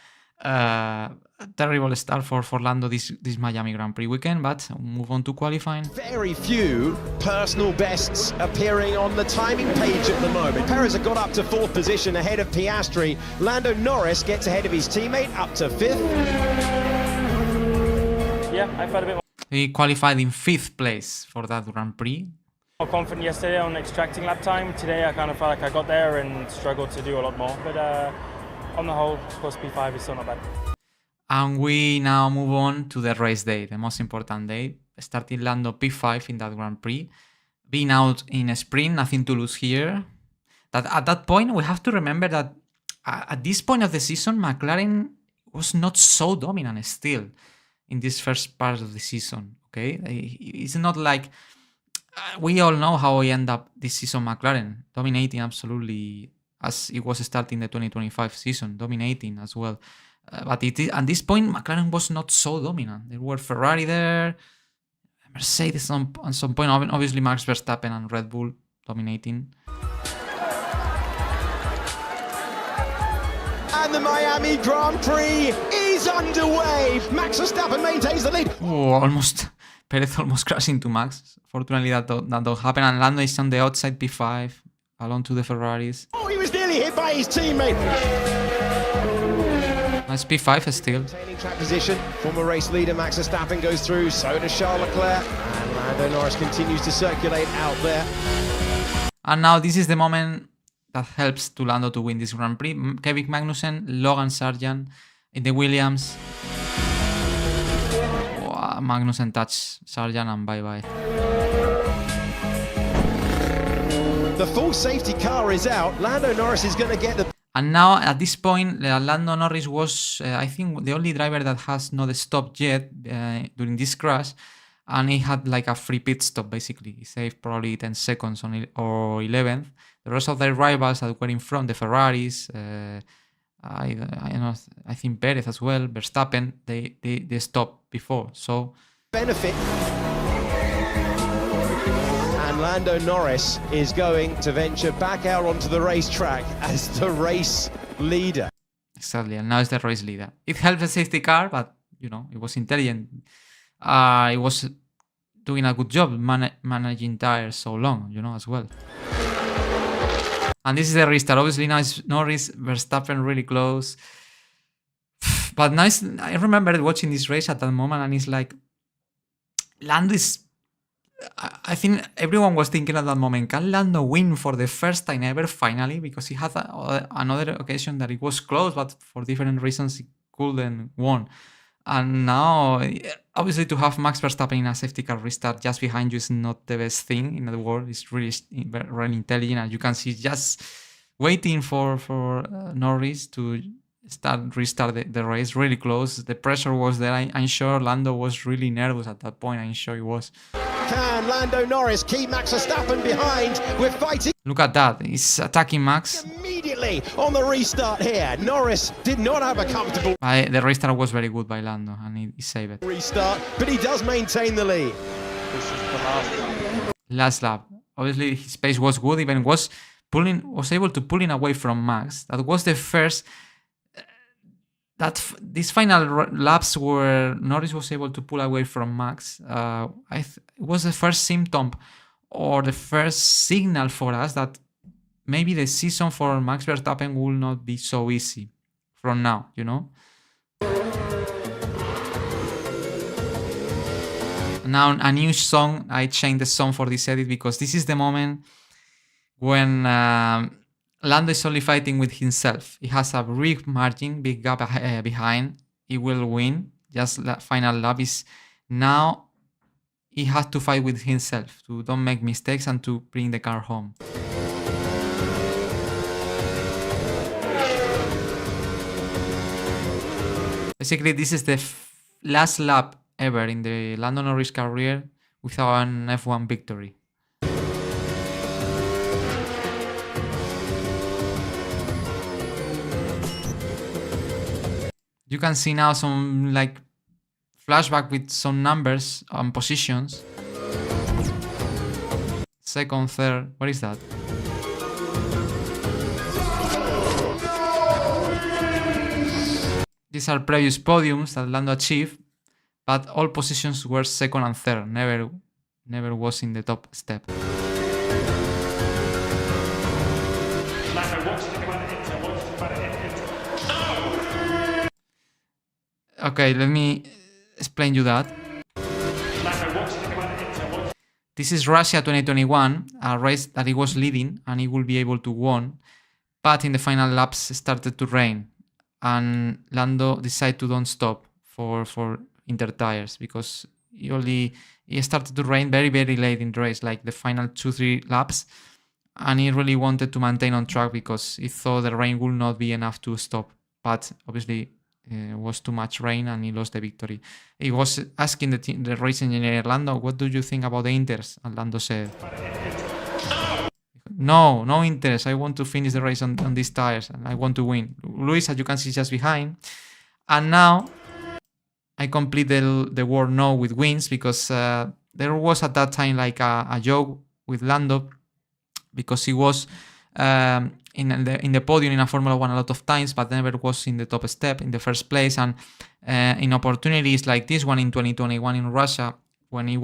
Terrible start for Lando this Miami Grand Prix weekend, but move on to qualifying. Very few personal bests appearing on the timing page at the moment. Perez got up to 4th position ahead of Piastri. Lando Norris gets ahead of his teammate up to 5th. Yeah, I felt a bit He qualified in 5th place for that Grand Prix. more confident yesterday on extracting lap time. Today I kind of felt like I got there and struggled to do a lot more. But on the whole, of course, P5 is still not bad. And we now move on to the race day, the most important day. Starting Lando P5 in that Grand Prix. Being out in a sprint, nothing to lose here. That at that point, we have to remember that at this point of the season, McLaren was not so dominant still in this first part of the season. Okay, it's not like we all know how we end up this season. McLaren dominating absolutely as it was starting the 2025 season, dominating as well. But at this point, McLaren was not so dominant. There were Ferrari there, Mercedes at some point, obviously Max Verstappen and Red Bull dominating. And the Miami Grand Prix is underway. Max Verstappen maintains the lead. Oh, Perez almost crashed into Max. Fortunately, that don't happen. And Lando is on the outside P5, along to the Ferraris. Oh, he was nearly hit by his teammate. Nice P5 still. Maintaining track position. Former race leader Max Verstappen goes through. So does Charles Leclerc. And Lando Norris continues to circulate out there. And now this is the moment that helps to Lando to win this Grand Prix. Kevin Magnussen, Logan Sargeant in the Williams. Oh, Magnussen touched Sargeant and bye-bye. The full safety car is out. Lando Norris is going to get the... And now, at this point, Lando Norris was, I think, the only driver that has not stopped yet during this crash. And he had like a free pit stop, basically. He saved probably 10 seconds or 11th. The rest of their rivals that were in front, the Ferraris, I think Perez as well, Verstappen, they stopped before. So benefit. And Lando Norris is going to venture back out onto the racetrack as the race leader. Exactly, and now it's the race leader. It helps the safety car, but you know, it was intelligent. It was doing a good job managing tires so long, you know, as well. And this is the restart. Obviously, now it's Norris, Verstappen really close. But nice. I remember watching this race at that moment, and it's like Lando is I think everyone was thinking at that moment, can Lando win for the first time ever finally? Because he had another occasion that it was close, but for different reasons he couldn't win. And now, obviously, to have Max Verstappen in a safety car restart just behind you is not the best thing in the world. It's really intelligent, and you can see just waiting for Norris to restart the race really close. The pressure was there. I'm sure Lando was really nervous at that point. I'm sure he was. Can Lando Norris keep Max Verstappen behind? We're fighting. Look at that. He's attacking Max. Immediately on the restart here. Norris did not have a comfortable The restart was very good by Lando, and he saved it. restart, but he does maintain the lead. This is the Last lap. Obviously, his pace was good. Even was able to pull away from Max. That was the first. These final laps where Norris was able to pull away from Max, it was the first symptom or the first signal for us that maybe the season for Max Verstappen will not be so easy from now, you know? Now a new song. I changed the song for this edit because this is the moment when Lando is only fighting with himself. He has a big margin, big gap behind. He will win. Just final lap is now. He has to fight with himself to don't make mistakes and to bring the car home. Basically, this is the last lap ever in the Lando Norris career without an F1 victory. You can see now some like flashback with some numbers and positions. Second, third, what is that? These are previous podiums that Lando achieved, but all positions were second and third, never was in the top step. Okay, let me explain you that. This is Russia 2021, a race that he was leading and he will be able to win, but in the final laps it started to rain and Lando decided to don't stop for inter tires because it started to rain very late in the race, like the final 2-3 laps, and he really wanted to maintain on track because he thought the rain would not be enough to stop, but obviously it was too much rain and he lost the victory. He was asking the race engineer, Lando, what do you think about the inters? And Lando said, no inters. I want to finish the race on these tires and I want to win. Luis, as you can see, just behind. And now I complete the word no with wins because there was at that time like a joke with Lando because he was in the podium in a Formula 1 a lot of times, but never was in the top step in the first place. And in opportunities like this one in 2021 in Russia, when he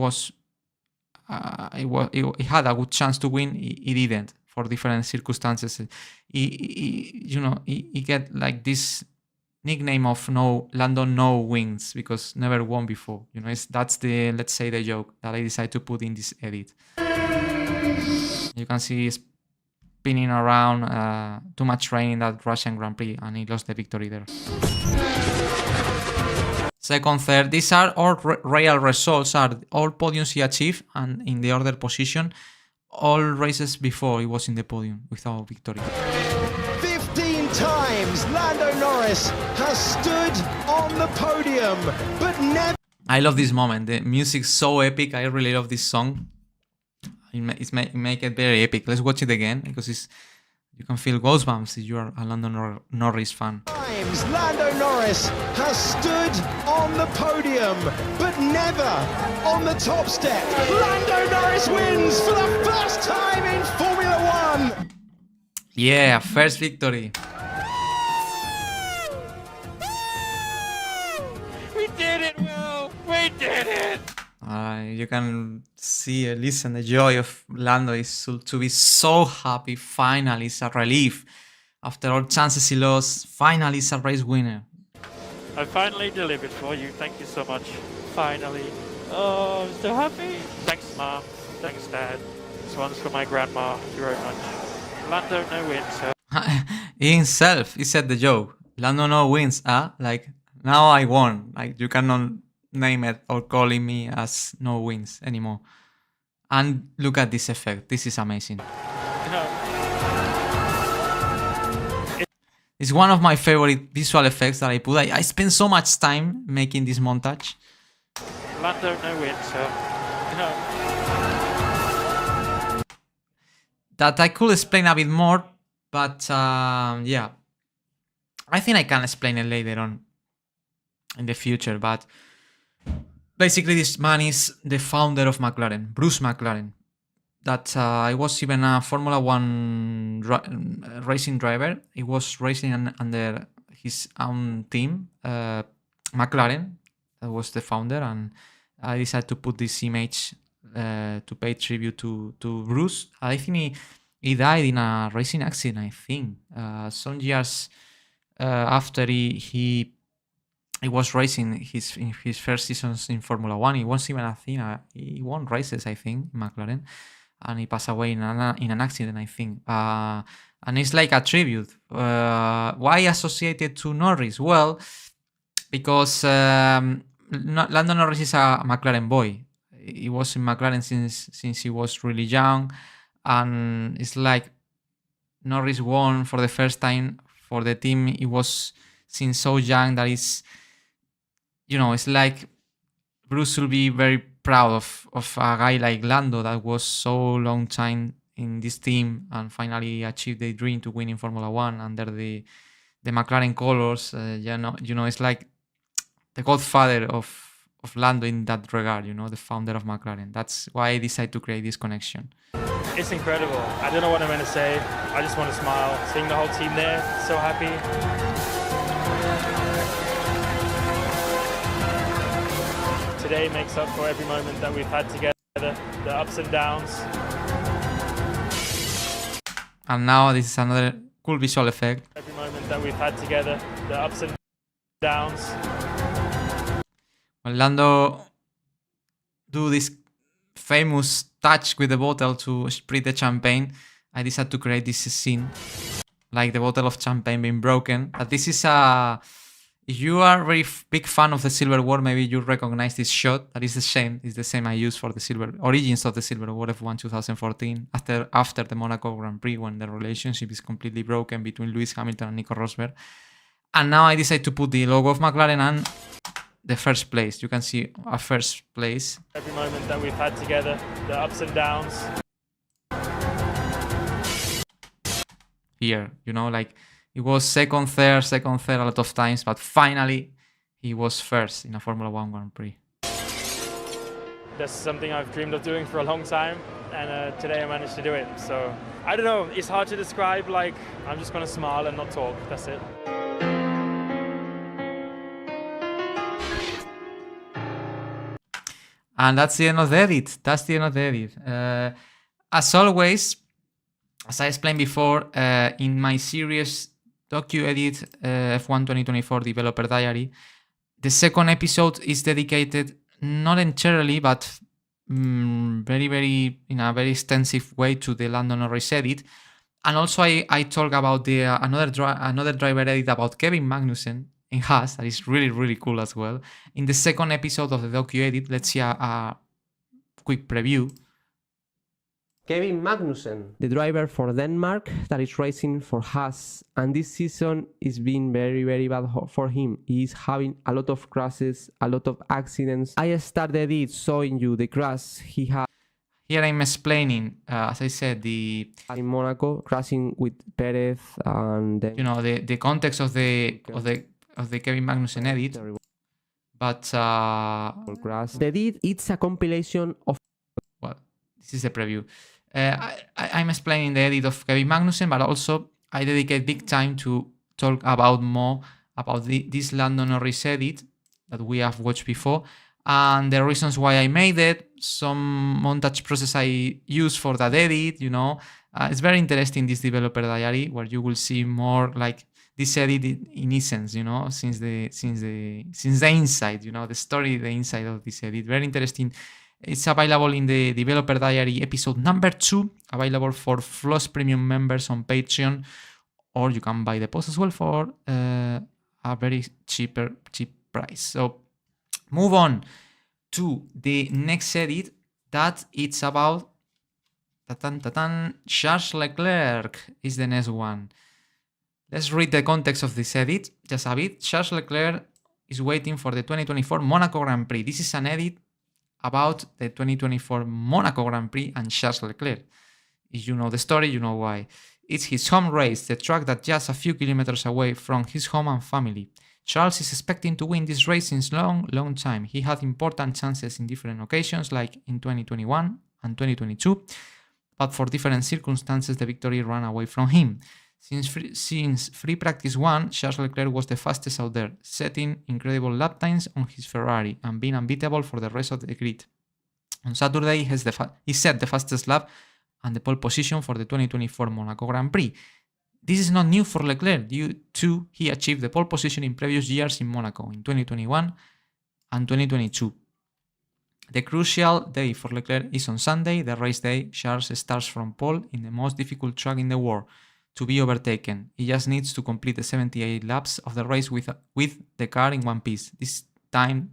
had a good chance to win, he didn't for different circumstances. He get like this nickname of Lando no wins because never won before. You know, that's the, let's say, the joke that I decided to put in this edit. You can see spinning around, too much rain in that Russian Grand Prix, and he lost the victory there. Second, third, these are all real results, are all podiums he achieved, and in the order position, all races before he was in the podium without victory. 15 times Lando Norris has stood on the podium, but never. I love this moment. The music's so epic. I really love this song. It make it very epic. Let's watch it again because you can feel goosebumps if you are a Lando Norris fan. Times Lando Norris has stood on the podium, but never on the top step. Lando Norris wins for the first time in Formula 1. Yeah, first victory. We did it, Will! We did it! You can see, listen, the joy of Lando is to be so happy. Finally, it's a relief. After all chances he lost, finally it's a race winner. I finally delivered for you. Thank you so much. Finally. Oh, I'm so happy. Thanks, Mom. Thanks, Dad. This one's for my grandma. Thank you very much. Lando, no wins, sir. He himself, he said the joke. Lando no wins, like, now I won. Like, you cannot name it or calling me as no wins anymore. And look at this effect. This is amazing. It's one of my favorite visual effects that I put. I spent so much time making this montage. Lando, no wins, sir. That I could explain a bit more, but yeah. I think I can explain it later on in the future, but basically this man is the founder of McLaren, Bruce McLaren. That I was even a Formula 1 racing driver. He was racing under his own team, McLaren. That was the founder, and I decided to put this image to pay tribute to Bruce. I think he died in a racing accident, I think. Some years after he was racing in his first seasons in Formula 1. He wasn't even a thing. He won races, I think, in McLaren. And he passed away in an accident, I think. And it's like a tribute. Why associated to Norris? Well, because Lando Norris is a McLaren boy. He was in McLaren since he was really young. And it's like Norris won for the first time for the team. He was since so young that it's, it's like Bruce will be very proud of a guy like Lando that was so long time in this team and finally achieved the dream to win in Formula 1 under the McLaren colors. It's like the godfather of Lando in that regard, the founder of McLaren. That's why I decided to create this connection. It's incredible. I don't know what I'm going to say. I just want to smile. Seeing the whole team there, so happy. Today makes up for every moment that we've had together, the ups and downs. And now this is another cool visual effect. Every moment that we've had together, the ups and downs. When Lando do this famous touch with the bottle to sprit the champagne, I decided to create this scene, like the bottle of champagne being broken. But this is if you are a very big fan of the Silver War, maybe you recognize this shot. That is the same. It's the same I used for the origins of the Silver War F1 2014. After the Monaco Grand Prix, when the relationship is completely broken between Lewis Hamilton and Nico Rosberg. And now I decided to put the logo of McLaren and the first place. You can see a first place. Every moment that we've had together, the ups and downs. Here, like he was second, third a lot of times, but finally he was first in a Formula 1 Grand Prix. That's something I've dreamed of doing for a long time, and today I managed to do it. So, I don't know, it's hard to describe, like, I'm just going to smile and not talk, that's it. And that's the end of the edit. As always, as I explained before, in my series Docuedit F1 2024 Developer Diary, the second episode is dedicated not entirely, but very in a very extensive way to the Lando Norris edit. And also I talk about the another driver edit about Kevin Magnussen in Haas, that is really cool as well. In the second episode of the Docuedit, let's see a quick preview. Kevin Magnussen, the driver for Denmark that is racing for Haas, and this season is being very bad for him. He is having a lot of crashes, a lot of accidents. I started it showing you the crash he had. Here I'm explaining, as I said, in Monaco, crashing with Perez, and then the context of the Kevin Magnussen edit. But the edit, it's a compilation of. Well, this is a preview. I'm explaining the edit of Kevin Magnussen, but also I dedicate big time to talk more about this Lando Norris edit that we have watched before, and the reasons why I made it, some montage process I use for that edit, It's very interesting, this developer diary, where you will see more like this edit in essence, you know, since the inside, you know, the story, the inside of this edit. Very interesting. It's available in the Developer Diary episode number 2, available for FLoz Premium members on Patreon, or you can buy the post as well for a very cheap price. So move on to the next edit that it's about Charles Leclerc is the next one. Let's read the context of this edit just a bit. Charles Leclerc is waiting for the 2024 Monaco Grand Prix. This is an edit about the 2024 Monaco Grand Prix and Charles Leclerc. If you know the story, you know why. It's his home race, the track that's just a few kilometers away from his home and family. Charles is expecting to win this race since long time. He had important chances in different occasions, like in 2021 and 2022, but for different circumstances, the victory ran away from him. Since free practice 1, Charles Leclerc was the fastest out there, setting incredible lap times on his Ferrari and being unbeatable for the rest of the grid. On Saturday, he set the fastest lap and the pole position for the 2024 Monaco Grand Prix. This is not new for Leclerc, due to he achieved the pole position in previous years in Monaco in 2021 and 2022. The crucial day for Leclerc is on Sunday, the race day. Charles starts from pole in the most difficult track in the world to be overtaken. He just needs to complete the 78 laps of the race with the car in one piece. This time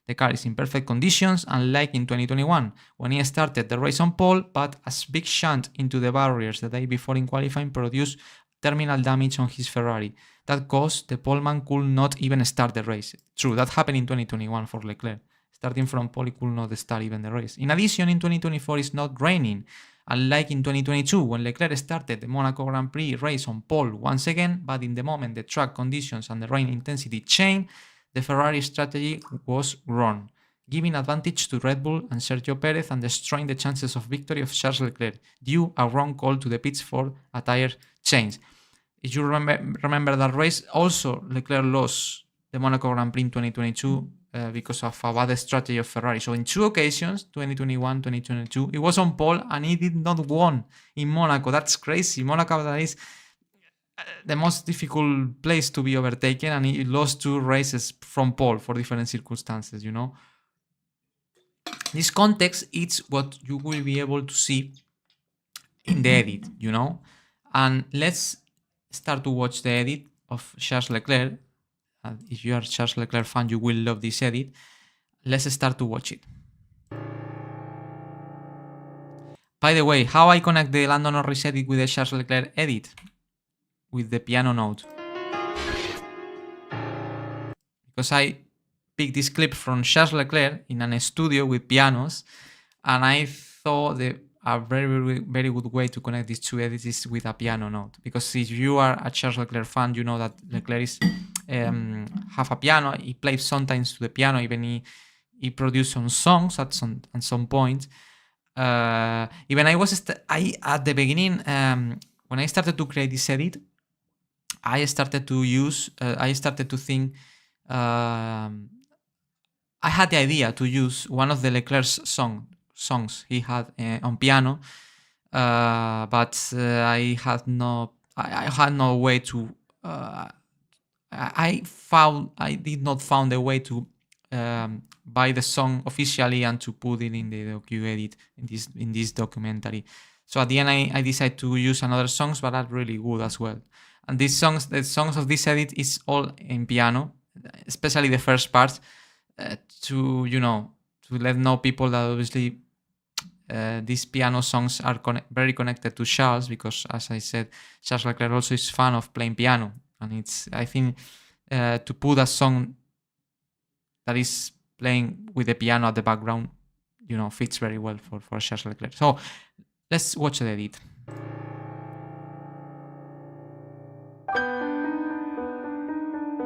the car is in perfect conditions, unlike in 2021 when he started the race on pole, but a big shunt into the barriers the day before in qualifying produced terminal damage on his Ferrari. That caused the poleman could not even start the race. True, that happened in 2021 for Leclerc. Starting from pole, he could not start even the race. In addition, in 2024 it's not raining, unlike in 2022 when Leclerc started the Monaco Grand Prix race on pole once again, but in the moment the track conditions and the rain intensity changed, the Ferrari strategy was wrong, giving advantage to Red Bull and Sergio Perez and destroying the chances of victory of Charles Leclerc due a wrong call to the pits for a tire change. If you remember that race, also Leclerc lost the Monaco Grand Prix in 2022 because of a bad strategy of Ferrari. So in two occasions, 2021, 2022, he was on pole and he did not win in Monaco. That's crazy. Monaco, that is the most difficult place to be overtaken, and he lost 2 races from pole for different circumstances, you know. This context is what you will be able to see in the edit, you know. And let's start to watch the edit of Charles Leclerc. If you are a Charles Leclerc fan, you will love this edit. Let's start to watch it. By the way, how I connect the Lando Norris edit with the Charles Leclerc edit? With the piano note. Because I picked this clip from Charles Leclerc in a studio with pianos, and I thought that a very, very good way to connect these two edits is with a piano note. Because if you are a Charles Leclerc fan, you know that Leclerc is have a piano. He plays sometimes to the piano. Even he produced some songs at some point. Even at the beginning, when I started to create this edit, I started to think. I had the idea to use one of the Leclerc's songs he had on piano, but I had no way to. I did not find a way to buy the song officially and to put it in the Docuedit in this documentary. So at the end, I decided to use another songs, but are really good as well. And the songs of this edit is all in piano, especially the first part, to let know people that obviously these piano songs are very connected to Charles, because as I said, Charles Leclerc also is fan of playing piano, and I think to put a song that is playing with the piano at the background, fits very well for Charles Leclerc. So let's watch the edit.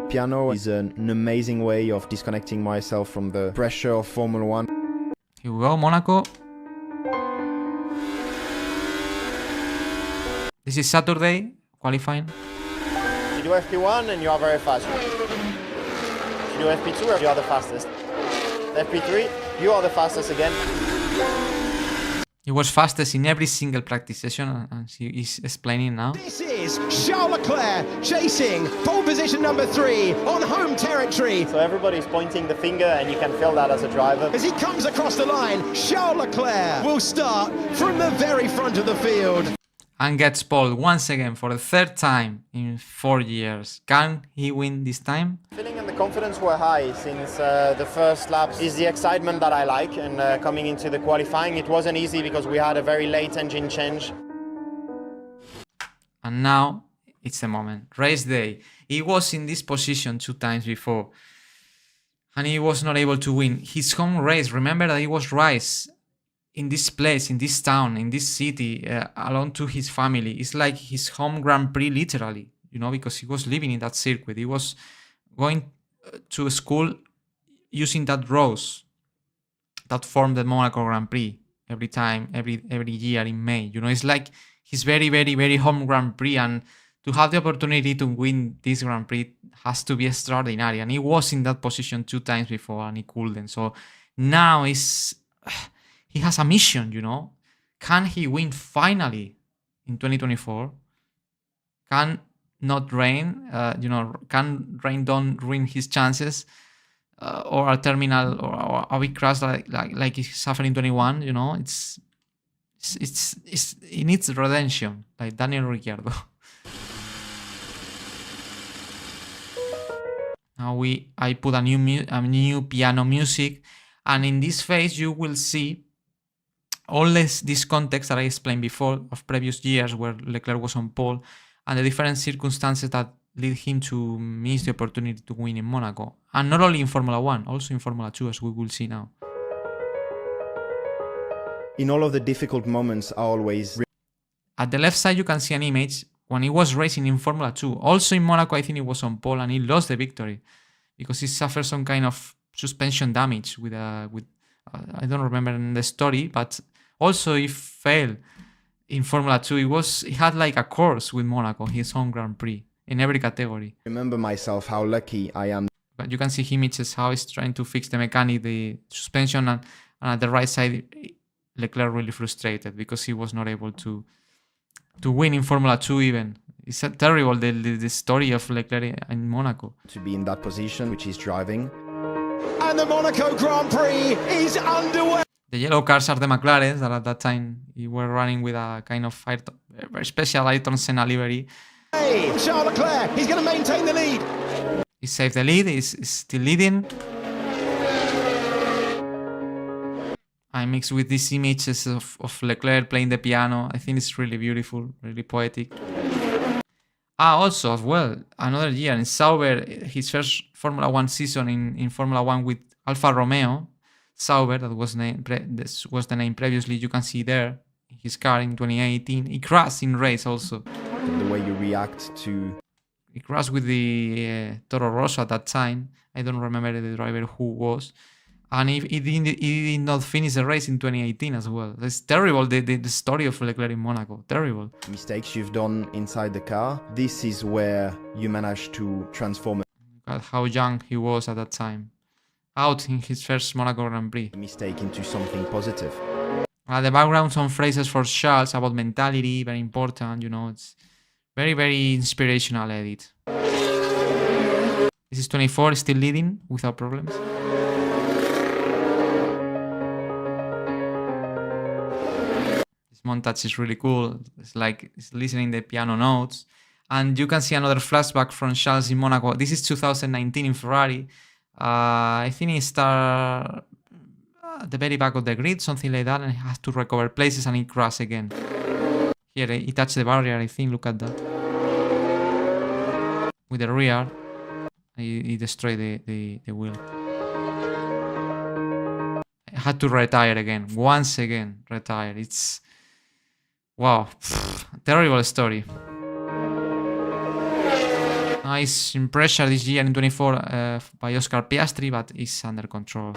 Piano is an amazing way of disconnecting myself from the pressure of Formula 1. Here we go, Monaco. This is Saturday, qualifying. You do FP1 and you are very fast. You do FP2 you are the fastest. FP3, you are the fastest again. He was fastest in every single practice session, and he is explaining now. This is Charles Leclerc chasing pole position number 3 on home territory. So everybody's pointing the finger, and you can feel that as a driver. As he comes across the line, Charles Leclerc will start from the very front of the field. And gets pole once again for the 3rd time in 4 years. Can he win this time? Feeling and the confidence were high since the first lap. Is the excitement that I like, and coming into the qualifying, it wasn't easy because we had a very late engine change. And now it's the moment. Race day. He was in this position 2 times before, and he was not able to win his home race. Remember that he was race in this place, in this town, in this city, alone to his family. It's like his home Grand Prix, literally, you know, because he was living in that circuit. He was going to school using that rows that formed the Monaco Grand Prix every time, every year in May. You know, it's like his very, very, very home Grand Prix, and to have the opportunity to win this Grand Prix has to be extraordinary. And he was in that position 2 times before, and he couldn't. So now he has a mission, you know. Can he win finally in 2024? Can not rain, can rain don't ruin his chances, or a terminal or a big crash like he suffered in 21, you know. It needs redemption, like Daniel Ricciardo. Now I put a new piano music, and in this phase you will see all this context that I explained before of previous years where Leclerc was on pole, and the different circumstances that lead him to miss the opportunity to win in Monaco. And not only in Formula 1, also in Formula 2, as we will see now. In all of the difficult moments, I always... At the left side you can see an image when he was racing in Formula 2. Also in Monaco, I think he was on pole, and he lost the victory because he suffered some kind of suspension damage with I don't remember in the story, but also he failed in Formula 2. He had like a course with Monaco, his own Grand Prix, in every category. Remember myself how lucky I am. But you can see images how he's trying to fix the mechanic, the suspension, and at the right side, Leclerc really frustrated because he was not able to win in Formula 2 even. It's terrible, the story of Leclerc in Monaco. To be in that position, which he's driving. And the Monaco Grand Prix is underway. The yellow cars are the McLaren that at that time he were running with a kind of very special Ayrton Senna livery. Hey, Charles Leclerc, he's going to maintain the lead. He saved the lead, he's still leading. I mix with these images of Leclerc playing the piano. I think it's really beautiful, really poetic. Also, as well, another year in Sauber, his first Formula 1 season in Formula 1 with Alfa Romeo. Sauber, that was the name previously. You can see there his car in 2018. He crashed in race also. The way you react to... He crashed with the Toro Rosso at that time. I don't remember the driver who was. And he did not finish the race in 2018 as well. That's terrible, the story of Leclerc in Monaco. Terrible. Mistakes you've done inside the car. This is where you manage to transform. God, how young he was at that time. Out in his first Monaco Grand Prix. Mistake into something positive. The background, some phrases for Charles about mentality, very important, you know. It's very, very inspirational edit. This is 24, still leading without problems. Montage is really cool. It's like it's listening the piano notes, and you can see another flashback from Charles in Monaco. This is 2019 in Ferrari. I think he started at the very back of the grid, something like that, and he has to recover places, and he crashed again. Here he touched the barrier, I think. Look at that. With the rear, he destroyed the wheel. He had to retire again. Once again, retire. It's wow, terrible story. He's in pressure this year in 24 by Oscar Piastri, but it's under control.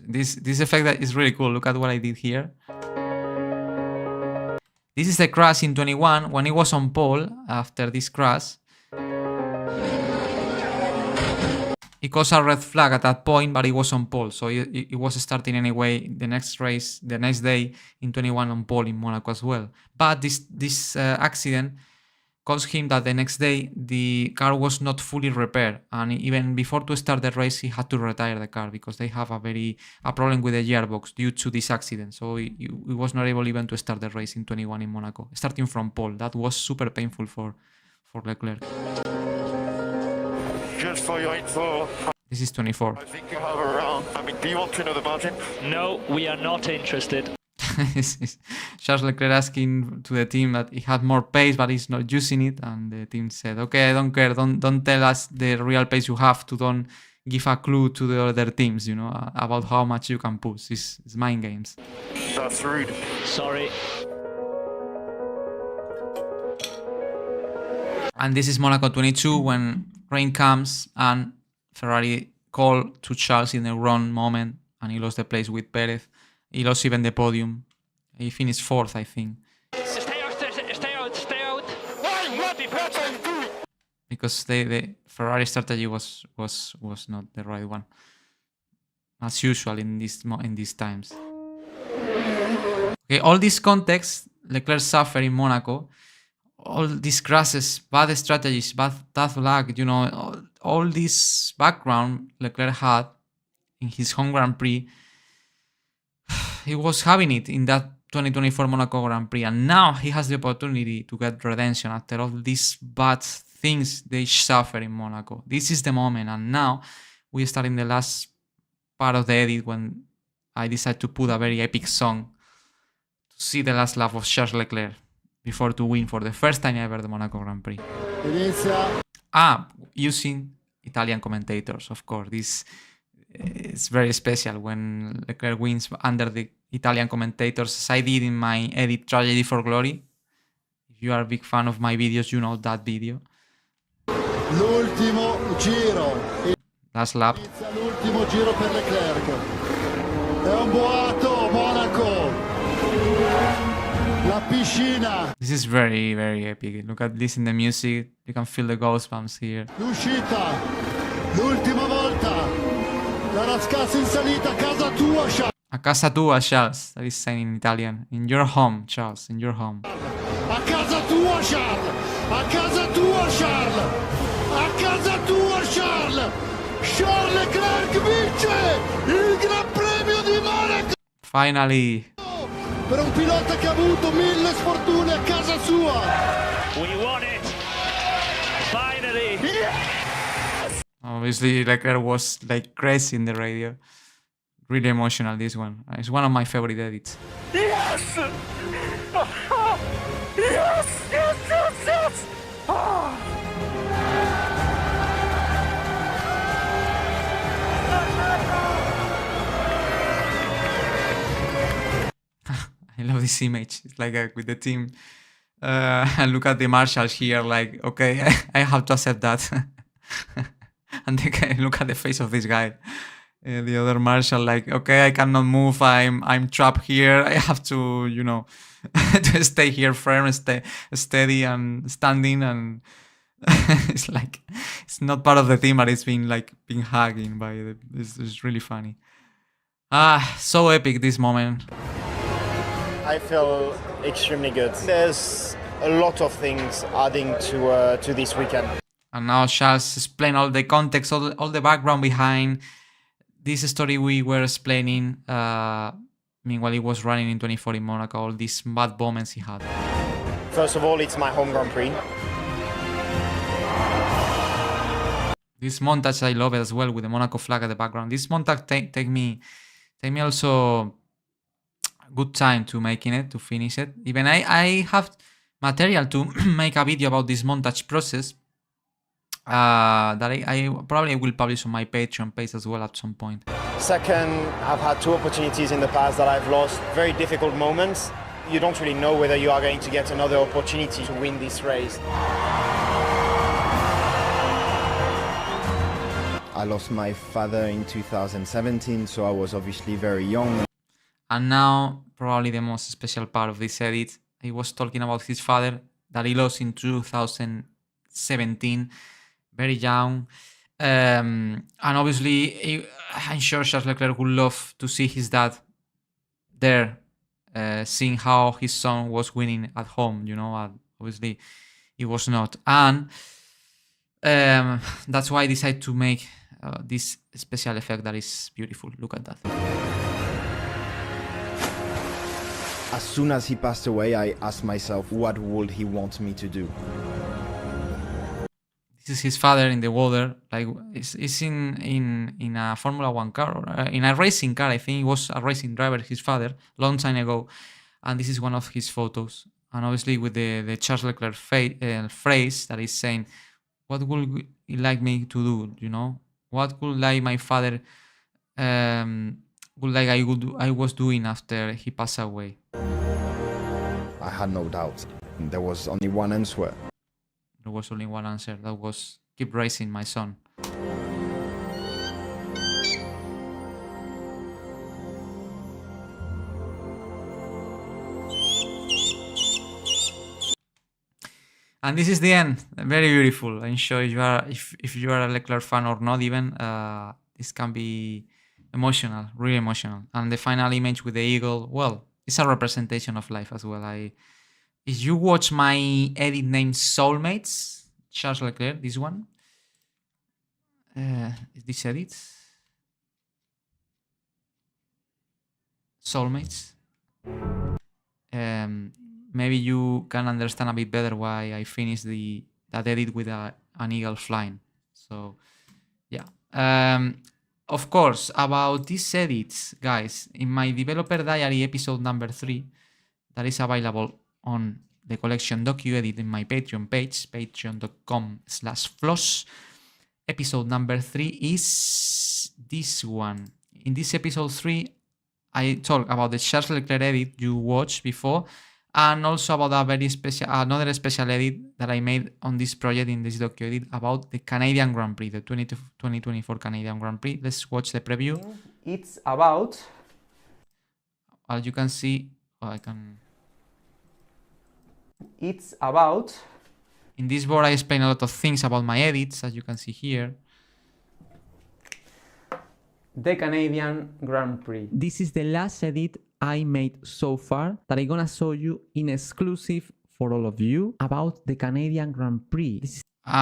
This effect that is really cool. Look at what I did here. This is the crash in 21 when he was on pole after this crash. He it caused a red flag at that point, but it was on pole, so it was starting anyway the next race, the next day in 21 on pole in Monaco as well. But this accident caused him that the next day the car was not fully repaired, and even before to start the race he had to retire the car because they have a problem with the gearbox due to this accident. So he was not able even to start the race in 21 in Monaco, starting from pole. That was super painful for Leclerc. Just for your info, This is 24. I think you have around. I mean, do you want to know the margin? No, we are not interested. Charles Leclerc asking to the team that he had more pace, but he's not using it, and the team said, "Okay, I don't care. Don't tell us the real pace you have. To don't give a clue to the other teams, you know, about how much you can push. It's mind games." That's rude. Sorry. And this is Monaco 22 when rain comes and Ferrari called to Charles in the wrong moment, and he lost the place with Perez. He lost even the podium. He finished 4th, I think. Stay out. Because the Ferrari strategy was not the right one, as usual in these times. Okay, all this context, Leclerc suffered in Monaco. All these crashes, bad strategies, bad luck, you know, all this background Leclerc had in his home Grand Prix. He was having it in that 2024 Monaco Grand Prix, and now he has the opportunity to get redemption after all these bad things they suffer in Monaco. This is the moment, and now we start in the last part of the edit when I decided to put a very epic song to see the last lap of Charles Leclerc before to win for the first time ever the Monaco Grand Prix. Using Italian commentators, of course. This is very special when Leclerc wins under the Italian commentators, as I did in my edit Tragedy for Glory. If you are a big fan of my videos, you know that video. L'ultimo giro. Last lap. L'ultimo giro per Leclerc. È un boato, Monaco. La piscina. This is very, very epic. Look at this in the music. You can feel the goosebumps here. L'uscita. L'ultima volta. La rascassa in salita a casa tua, Charles. A casa tua, Charles. That is saying in Italian. In your home, Charles. In your home. A casa tua, Charles. A casa tua, Charles. A casa tua, Charles. Charles Leclerc vince il Gran Premio di Monaco. Finally. Per un pilota che ha avuto 1000 sfortune a casa sua. We won it. Finally. Yes! Obviously, Leclerc was like crazy in the radio. Really emotional, this one. It's one of my favorite edits. Yes! Yes! Yes! Yes! Yes! Oh. I love this image. It's like with the team. And look at the marshals here, like, okay, I have to accept that. And the guy, look at the face of this guy. The other marshal, like, okay, I cannot move. I'm trapped here. I have to, you know, to stay here firm, stay steady and standing. And it's like, it's not part of the team, but it's being hugging by the. It's really funny. So epic this moment. I feel extremely good. There's a lot of things adding to this weekend. And now Charles explained all the context, all the background behind this story we were explaining. Meanwhile, he was running in 24 in Monaco, all these bad moments he had. First of all, it's my home Grand Prix. This montage, I love it as well, with the Monaco flag at the background. This montage take me also good time to making it, to finish it. Even I have material to make a video about this montage process that I probably will publish on my Patreon page as well at some point. Second, I've had 2 opportunities in the past that I've lost. Very difficult moments. You don't really know whether you are going to get another opportunity to win this race. I lost my father in 2017, so I was obviously very young. And now, probably the most special part of this edit, he was talking about his father that he lost in 2017, very young. And obviously, I'm sure Charles Leclerc would love to see his dad there, seeing how his son was winning at home, you know, and obviously it was not. And that's why I decided to make this special effect that is beautiful. Look at that. As soon as he passed away, I asked myself, what would he want me to do? This is his father in the water, like it's in a Formula 1 car, or in a racing car. I think he was a racing driver, his father, long time ago. And this is one of his photos. And obviously with the Charles Leclerc phrase that is saying, what would he like me to do, you know? What would like my father would like I was doing after he passed away? I had no doubt. There was only one answer. There was only one answer. That was, keep racing, my son. And this is the end. Very beautiful. I'm sure if you are a Leclerc fan or not even, this can be emotional, really emotional. And the final image with the eagle, well, it's a representation of life as well. If you watch my edit named Soulmates, Charles Leclerc, this one, is this edit? Soulmates. Maybe you can understand a bit better why I finished that edit with an eagle flying. So, yeah. Of course, about these edits, guys, in my developer diary episode number 3, that is available on the collection Docuedit in my Patreon page, patreon.com/FLoz. Episode number 3 is this one. In this episode 3, I talk about the Charles Leclerc edit you watched before, and also about another special edit that I made on this project in this Docuedit about the Canadian Grand Prix, the 2024 Canadian Grand Prix. Let's watch the preview. It's about... As you can see, It's about... In this board I explain a lot of things about my edits, as you can see here. The Canadian Grand Prix. This is the last edit I made so far that I'm gonna show you in exclusive for all of you about the Canadian Grand Prix.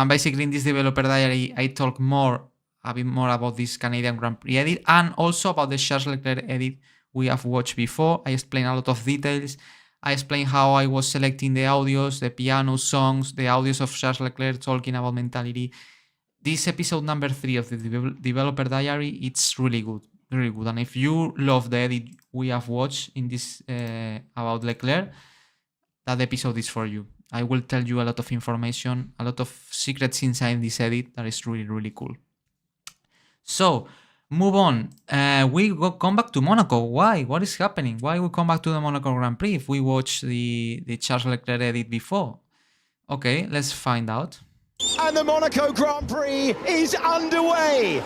Basically in this developer diary I talk a bit more about this Canadian Grand Prix edit, and also about the Charles Leclerc edit we have watched before. I explain a lot of details. I explain how I was selecting the audios, the piano songs, the audios of Charles Leclerc talking about mentality. This episode number 3 of the developer diary, it's really good, really good. And if you love the edit we have watched in this about Leclerc, that episode is for you. I will tell you a lot of information, a lot of secrets inside this edit that is really, really cool. So, move on. We come back to Monaco. Why? What is happening? Why we come back to the Monaco Grand Prix if we watch the Charles Leclerc edit before? Okay, let's find out. And the Monaco Grand Prix is underway.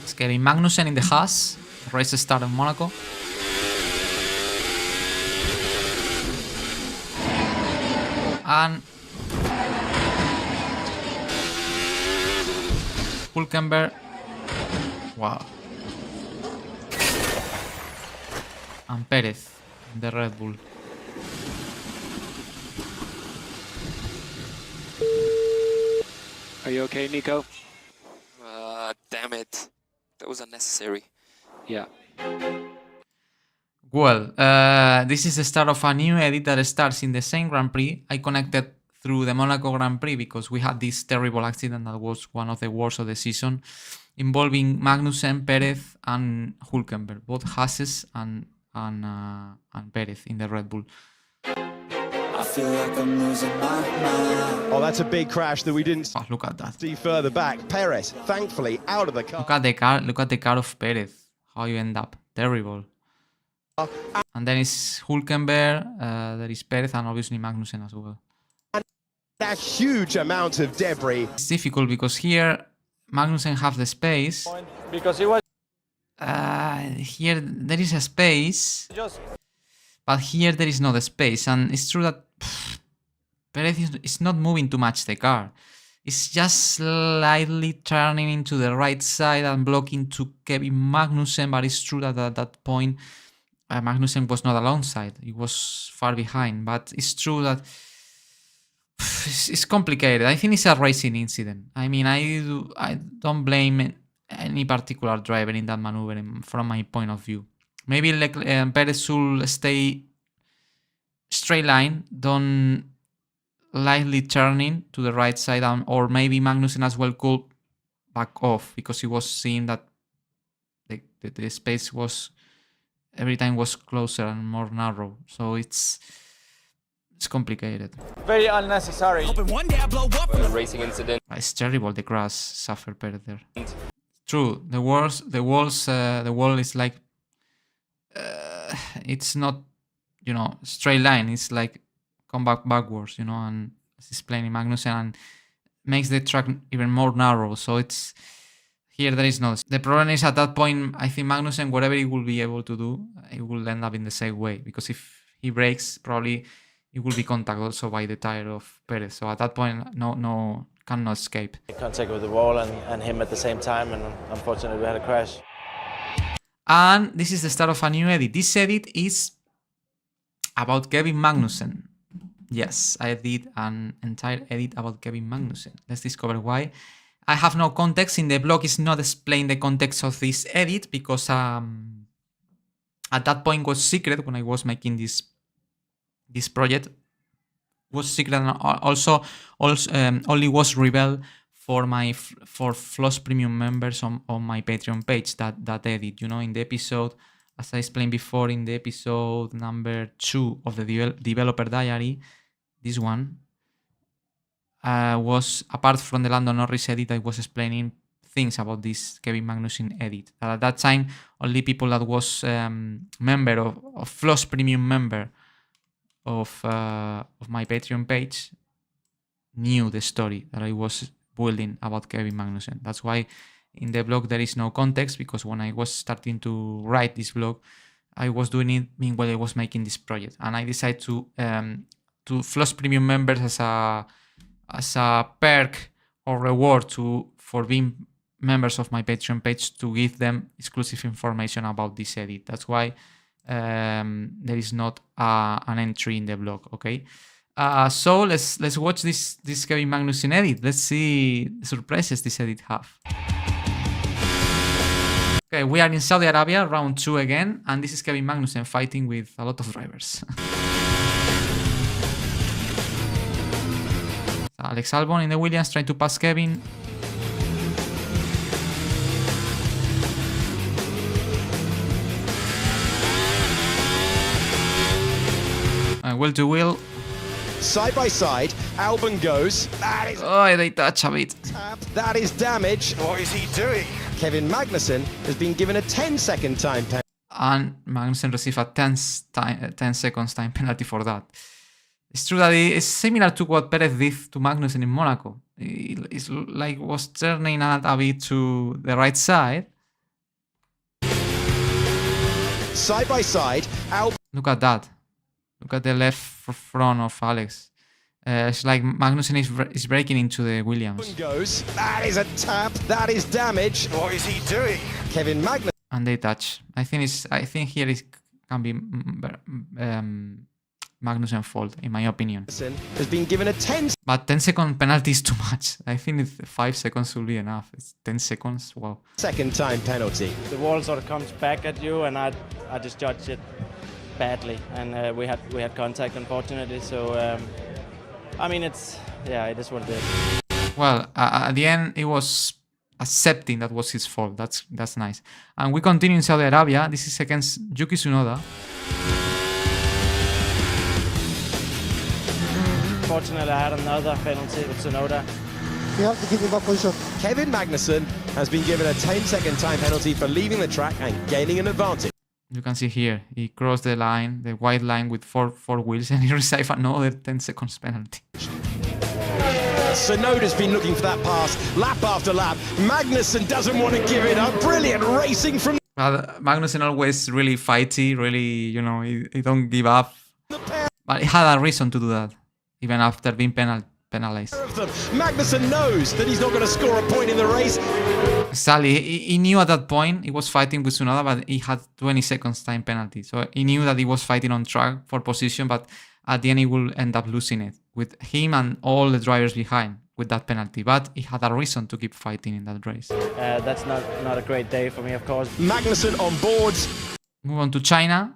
It's getting Magnussen in the Haas. Race start in Monaco. And Hülkenberg. Wow. And Perez in the Red Bull. Are you okay, Nico? Damn it. That was unnecessary. Yeah. Well, this is the start of a new edit that starts in the same Grand Prix. I connected through the Monaco Grand Prix because we had this terrible accident that was one of the worst of the season, involving Magnussen, Perez, and Hülkenberg, both Haases and Perez in the Red Bull. I feel like I'm losing my mind. Oh, that's a big crash that we didn't look at that. see further back. Perez, thankfully, out of the car. Look at the car of Perez. How you end up. Terrible. And then it's Hülkenberg, there is Perez, and obviously Magnussen as well. And a huge amount of debris. It's difficult because here Magnussen have the space. Because he was... Here there is a space. But here there is not a space. And it's true that Perez is not moving too much the car. It's just slightly turning into the right side and blocking to Kevin Magnussen, but it's true that at that point Magnussen was not alongside. He was far behind, but it's true that it's complicated. I think it's a racing incident. I mean, I don't blame any particular driver in that maneuver from my point of view. Maybe Perez should stay straight line, don't lightly turning to the right side, or maybe Magnussen as well could back off, because he was seeing that the space was every time was closer and more narrow. So it's complicated. Very unnecessary. One day I blow up a racing incident. It's terrible the crash suffered Perez there. True, the wall is like it's not, you know, straight line. It's like come backwards, you know, and it's explaining Magnussen and makes the track even more narrow. So it's here there is no. The problem is at that point, I think Magnussen, whatever he will be able to do, it will end up in the same way, because if he brakes, probably it will be contact also by the tire of Perez. So at that point, no cannot escape. Contact with the wall and him at the same time, and unfortunately we had a crash. And this is the start of a new edit. This edit is about Kevin Magnussen. Yes, I did an entire edit about Kevin Magnussen. Let's discover why. I have no context. In the blog is not explained the context of this edit, because at that point was secret when I was making this project. Was secret, and also only was revealed for FLoz premium members on my Patreon page, that edit, you know, in the episode, as I explained before, in the episode number 2 of the developer diary. This one was, apart from the Lando Norris edit, I was explaining things about this Kevin Magnussen edit. At that time, only people that was member of FLoz premium member of my Patreon page knew the story that I was building about Kevin Magnussen. That's why in the blog there is no context, because when I was starting to write this blog, I was doing it meanwhile I was making this project, and I decided to FLoz premium members as a perk or reward for being members of my Patreon page, to give them exclusive information about this edit. That's why there is not an entry in the blog. Okay, so let's watch this Kevin Magnussen edit. Let's see the surprises this edit have. Okay, we are in Saudi Arabia, round 2 again, and this is Kevin Magnussen fighting with a lot of drivers. Alex Albon in the Williams trying to pass Kevin. Wheel to wheel. Side by side, Albon goes. That is. Oh, they touch a bit. Tap. That is damage. What is he doing? Kevin Magnussen has been given a 10-second time penalty. And Magnussen received a 10 seconds time penalty for that. It's true that it's similar to what Perez did to Magnussen in Monaco. It's like was turning out a bit to the right side. Side by side, Albon. Look at that. Look at the left front of Alex. It's like Magnussen is breaking into the Williams. Goes. That is a tap. That is damage. What is he doing? Kevin Magnussen. And they touch. I think here it can be Magnussen's fault, in my opinion. Has been given a 10. But 10-second penalty is too much. I think 5 seconds will be enough. It's 10 seconds. Wow. Second time penalty. The wall sort of comes back at you, and I just judged it badly, and we had contact, unfortunately. So I mean, it is what it is. Well, at the end, it was accepting that was his fault. That's nice. And we continue in Saudi Arabia. This is against Yuki Tsunoda. Fortunately, I had another penalty with Tsunoda. You have to give him a position. Kevin Magnussen has been given a 10-second time penalty for leaving the track and gaining an advantage. You can see here, he crossed the line, the white line with four wheels, and he received another 10 seconds penalty. Tsunoda's been looking for that pass lap after lap. Magnussen doesn't want to give it up. Brilliant racing from... Magnussen always really fighty, really, you know, he don't give up. But he had a reason to do that. even after being penalized. Magnussen knows that he's not going to score a point in the race. Sadly, he knew at that point he was fighting with Tsunoda, but he had 20 seconds time penalty. So he knew that he was fighting on track for position, but at the end he will end up losing it with him and all the drivers behind with that penalty. But he had a reason to keep fighting in that race. That's not a great day for me, of course. Magnussen on board. Move on to China.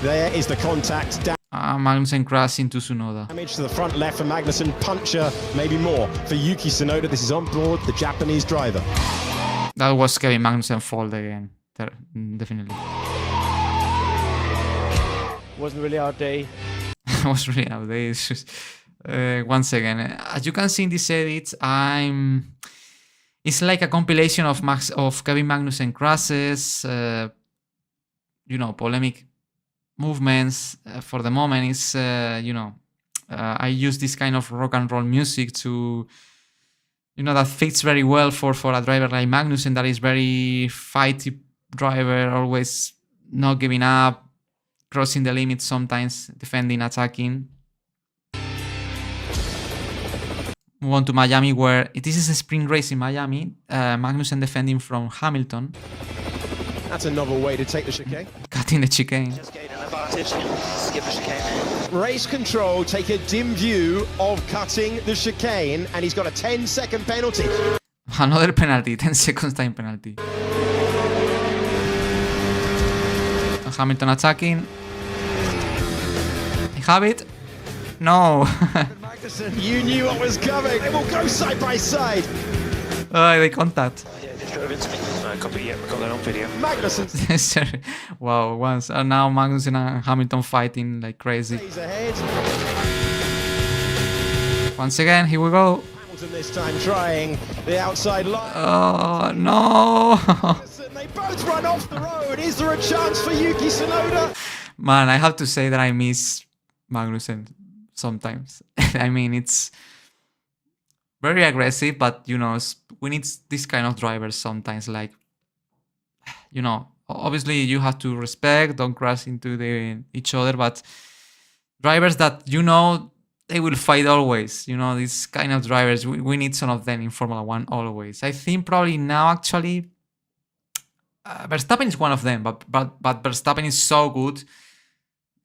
There is the contact. Magnussen crashed into Tsunoda. Damage to the front left for Magnussen. Puncture, maybe more for Yuki Tsunoda. This is on board the Japanese driver. That was Kevin Magnussen's fault again. Definitely. Wasn't really our day. Was really our day. It's just, once again, as you can see in this edit, it's like a compilation of Kevin Magnussen crashes, you know, polemic movements. For the moment, it's you know, I use this kind of rock and roll music to, you know, that fits very well for a driver like Magnussen, that is very fighty driver, always not giving up, crossing the limits sometimes, defending, attacking. Move on to Miami, where this is a sprint race in Miami. Magnussen defending from Hamilton. That's a novel way to take the chicane. Cutting the chicane. Race control take a dim view of cutting the chicane, and he's got a 10-second penalty. Another penalty, 10 seconds time penalty. Hamilton attacking. Have it? No. You knew what was coming. They will go side by side. They contact. Yeah, they drove into me. I got that on video. Magnussen. Wow, once. Now Magnussen and Hamilton fighting like crazy. Once again, here we go. Hamilton this time trying the outside line. Oh, no. They both run off the road. Is there a chance for Yuki Tsunoda? Man, I have to say that I miss Magnussen sometimes. I mean, it's very aggressive, but, you know, we need this kind of drivers sometimes. Like, you know, obviously you have to respect, don't crash into each other, but drivers that, you know, they will fight always. You know, these kind of drivers, we need some of them in Formula 1 always. I think probably now, actually, Verstappen is one of them, but Verstappen is so good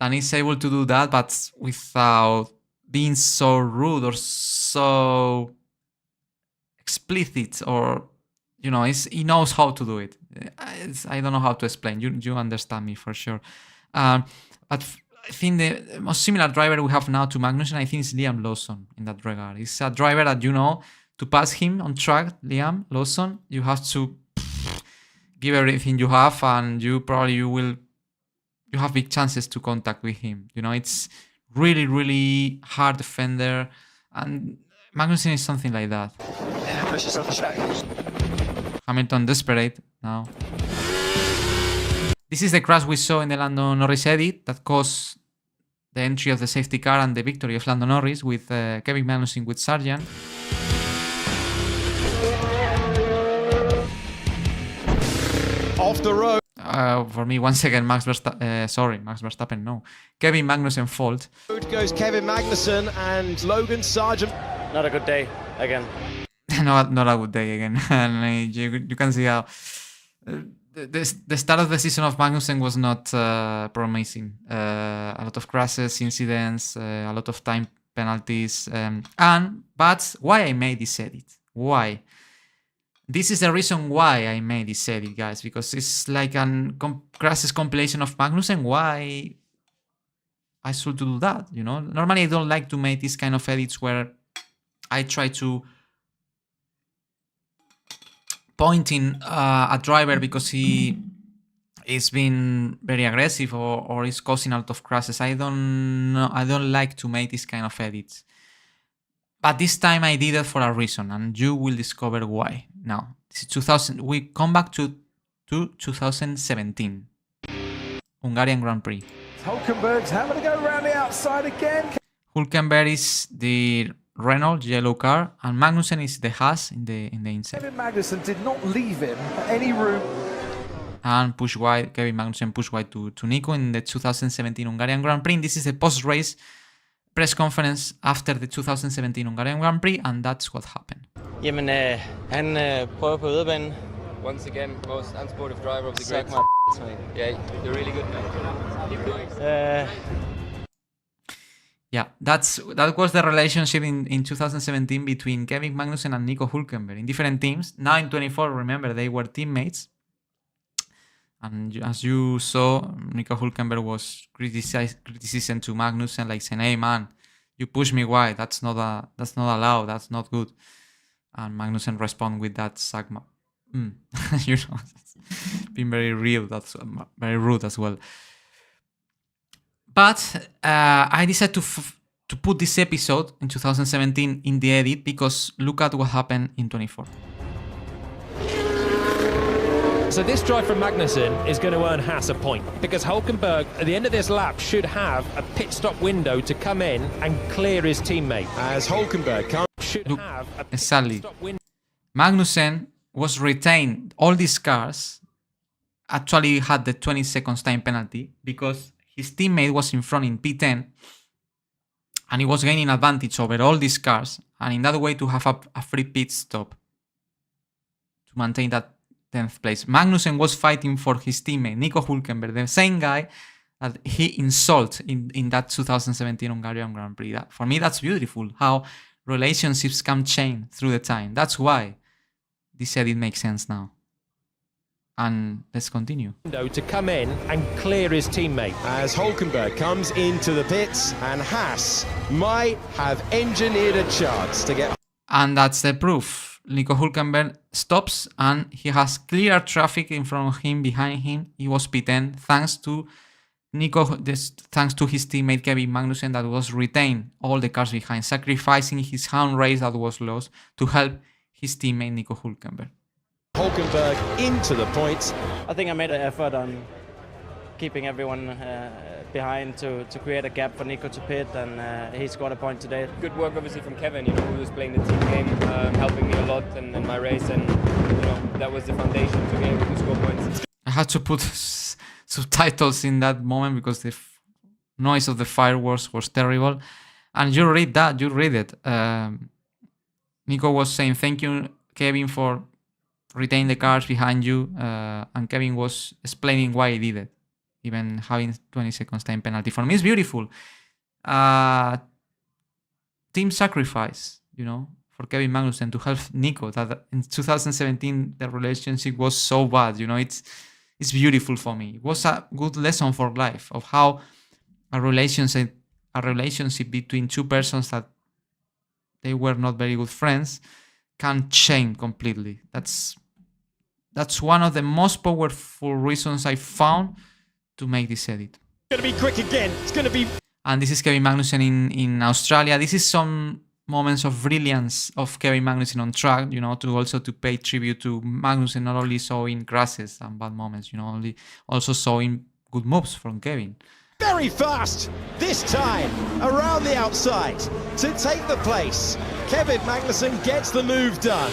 and he's able to do that, but without being so rude or so explicit, or, you know, he knows how to do it. I don't know how to explain. You understand me for sure. But I think the most similar driver we have now to Magnussen, I think, is Liam Lawson in that regard. He's a driver that, you know, to pass him on track, Liam Lawson, you have to give everything you have, and you have big chances to contact with him. You know, it's really, really hard defender, and Magnussen is something like that. Yeah, push yourself the track. Hamilton desperate now. This is the crash we saw in the Lando Norris edit that caused the entry of the safety car and the victory of Lando Norris, with Kevin Magnussen with Sargeant. Off the road. For me, once again, Max Verstappen, no. Kevin Magnussen fault. Goes Kevin Magnussen and Logan Sargeant. Not a good day again. Not a good day again. And you can see how the start of the season of Magnussen was not promising. A lot of crashes, incidents, a lot of time penalties. But why I made this edit? Why? This is the reason why I made this edit, guys, because it's like a crashes compilation of Magnussen. Why I should do that, you know? Normally I don't like to make this kind of edits where I try to point in a driver because he is being very aggressive or is causing a lot of crashes. I don't like to make this kind of edits. But this time I did it for a reason, and you will discover why. Now, this is 2000. We come back to 2017 Hungarian Grand Prix. Hulkenberg's having to go around the outside again. Hulkenberg is the Renault yellow car, and Magnussen is the Haas in the inside. Kevin Magnussen did not leave him any room. and push wide. Kevin Magnussen pushed wide to Nico in the 2017 Hungarian Grand Prix. This is the post-race press conference after the 2017 Hungarian Grand Prix, and that's what happened. Jamen, han prøver på yderbanen. Once again, most unsportive driver of the Suck grid. my man. Yeah, you're really good, man. Yeah, that was the relationship in 2017 between Kevin Magnussen and Nico Hülkenberg in different teams. Now in 24, remember, they were teammates. And as you saw, Nico Hülkenberg was criticizing to Magnussen, like saying, "Hey man, you push me wide. That's not allowed. That's not good." And Magnussen responded with that "Sagma." You know, it's been very real. That's very rude as well. But I decided to put this episode in 2017 in the edit because look at what happened in 24. So this drive from Magnussen is going to earn Haas a point because Hülkenberg at the end of this lap should have a pit stop window to come in and clear his teammate. As Hülkenberg should have a pit stop window. Magnussen was retained. All these cars actually had the 20 seconds time penalty because his teammate was in front in P10 and he was gaining advantage over all these cars, and in that way to have a free pit stop to maintain that 10th place. Magnussen was fighting for his teammate Nico Hülkenberg, the same guy that he insulted in that 2017 Hungarian Grand Prix. For me, that's beautiful, how relationships can change through the time. That's why this edit makes sense now. And let's continue. To come in and clear his teammate. As Hülkenberg comes into the pits, and Haas might have engineered a chance to get... And that's the proof. Nico Hülkenberg stops and he has clear traffic in front of him, behind him. He was P10 thanks to thanks to his teammate Kevin Magnussen that was retained all the cars behind, sacrificing his home race that was lost to help his teammate Nico Hülkenberg. Hülkenberg into the points. I think I made an effort on keeping everyone behind to create a gap for Nico to pit, and he scored a point today. Good work, obviously, from Kevin, you know, who was playing the team game, helping me a lot in my race, and you know that was the foundation to be able to score points. I had to put subtitles in that moment because the noise of the fireworks was terrible. And you read that, you read it. Nico was saying, "Thank you, Kevin, for retaining the cars behind you," and Kevin was explaining why he did it, even having 20 seconds time penalty. For me, it's beautiful. Team sacrifice, you know, for Kevin Magnussen to help Nico. That in 2017 the relationship was so bad, you know. It's beautiful for me. It was a good lesson for life of how a relationship between two persons that they were not very good friends can change completely. That's one of the most powerful reasons I found to make this edit. It's going to be quick again. It's going to be... And this is Kevin Magnussen in Australia. This is some moments of brilliance of Kevin Magnussen on track, you know, to pay tribute to Magnussen, not only showing crashes and bad moments, you know, also showing good moves from Kevin. Very fast this time around the outside to take the place. Kevin Magnussen gets the move done.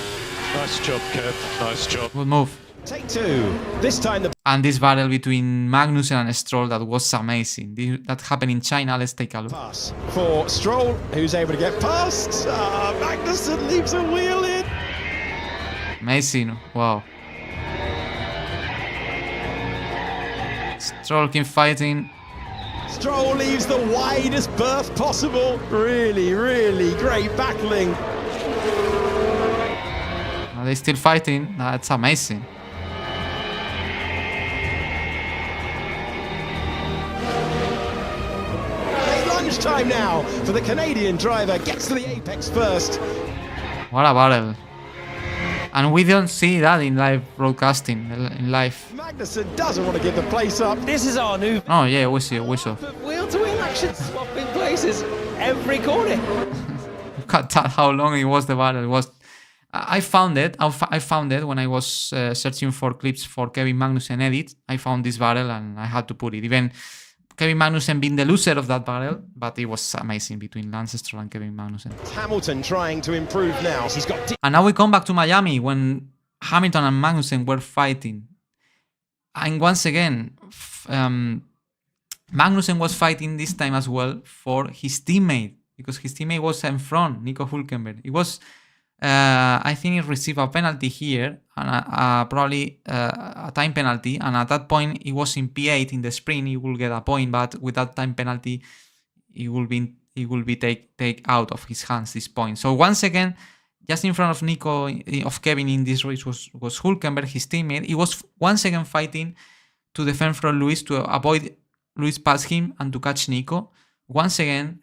Nice job, Kev. Nice job. Good move. Take two. This time and this battle between Magnussen and Stroll, that was amazing. That happened in China. Let's take a look. Pass for Stroll, who's able to get past. Magnussen leaves a wheel in. Amazing. Wow. Stroll keep fighting. Stroll leaves the widest berth possible. Really, really great battling. Are they still fighting? That's amazing. Late lunchtime now for the Canadian driver. Gets to the apex first. What a battle. And we don't see that in live broadcasting, in live. Magnussen doesn't want to give the place up. This is our new... Oh yeah, we see. Wheel-to-wheel action, swapping places every corner. Look at that, how long it was the battle. It was... I found it when I was searching for clips for Kevin Magnussen edit. I found this battle and I had to put it. Even Kevin Magnussen being the loser of that battle, but it was amazing between Lance Stroll and Kevin Magnussen. Hamilton trying to improve now. He's got... And now we come back to Miami when Hamilton and Magnussen were fighting. And once again, Magnussen was fighting this time as well for his teammate, because his teammate was in front, Nico Hülkenberg. It was, I think he received a penalty here, and probably a time penalty, and at that point he was in P8 in the sprint, he will get a point, but with that time penalty, he will be take out of his hands this point. So once again, just in front of Kevin in this race was Hülkenberg, his teammate. He was once again fighting to defend from Lewis, to avoid Lewis pass him and to catch Nico. Once again,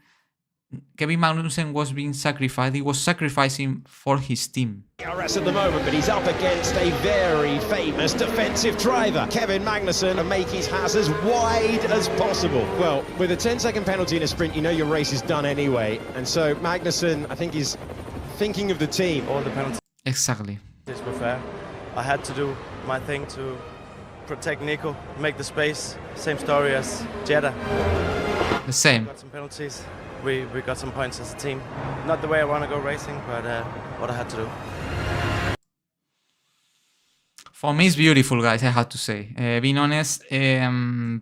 Kevin Magnussen was being sacrificed. He was sacrificing for his team. DRS at the moment, but he's up against a very famous defensive driver. Kevin Magnussen, to make his Haas as wide as possible. Well, with a 10-second penalty in a sprint, you know your race is done anyway. And so Magnussen, I think, is thinking of the team. All the penalties. Exactly. This were fair. I had to do my thing to protect Nico, make the space. Same story as Jeddah. The same. Got some penalties. We got some points as a team. Not the way I want to go racing, but what I had to do. For me, it's beautiful, guys, I have to say. Being honest, it's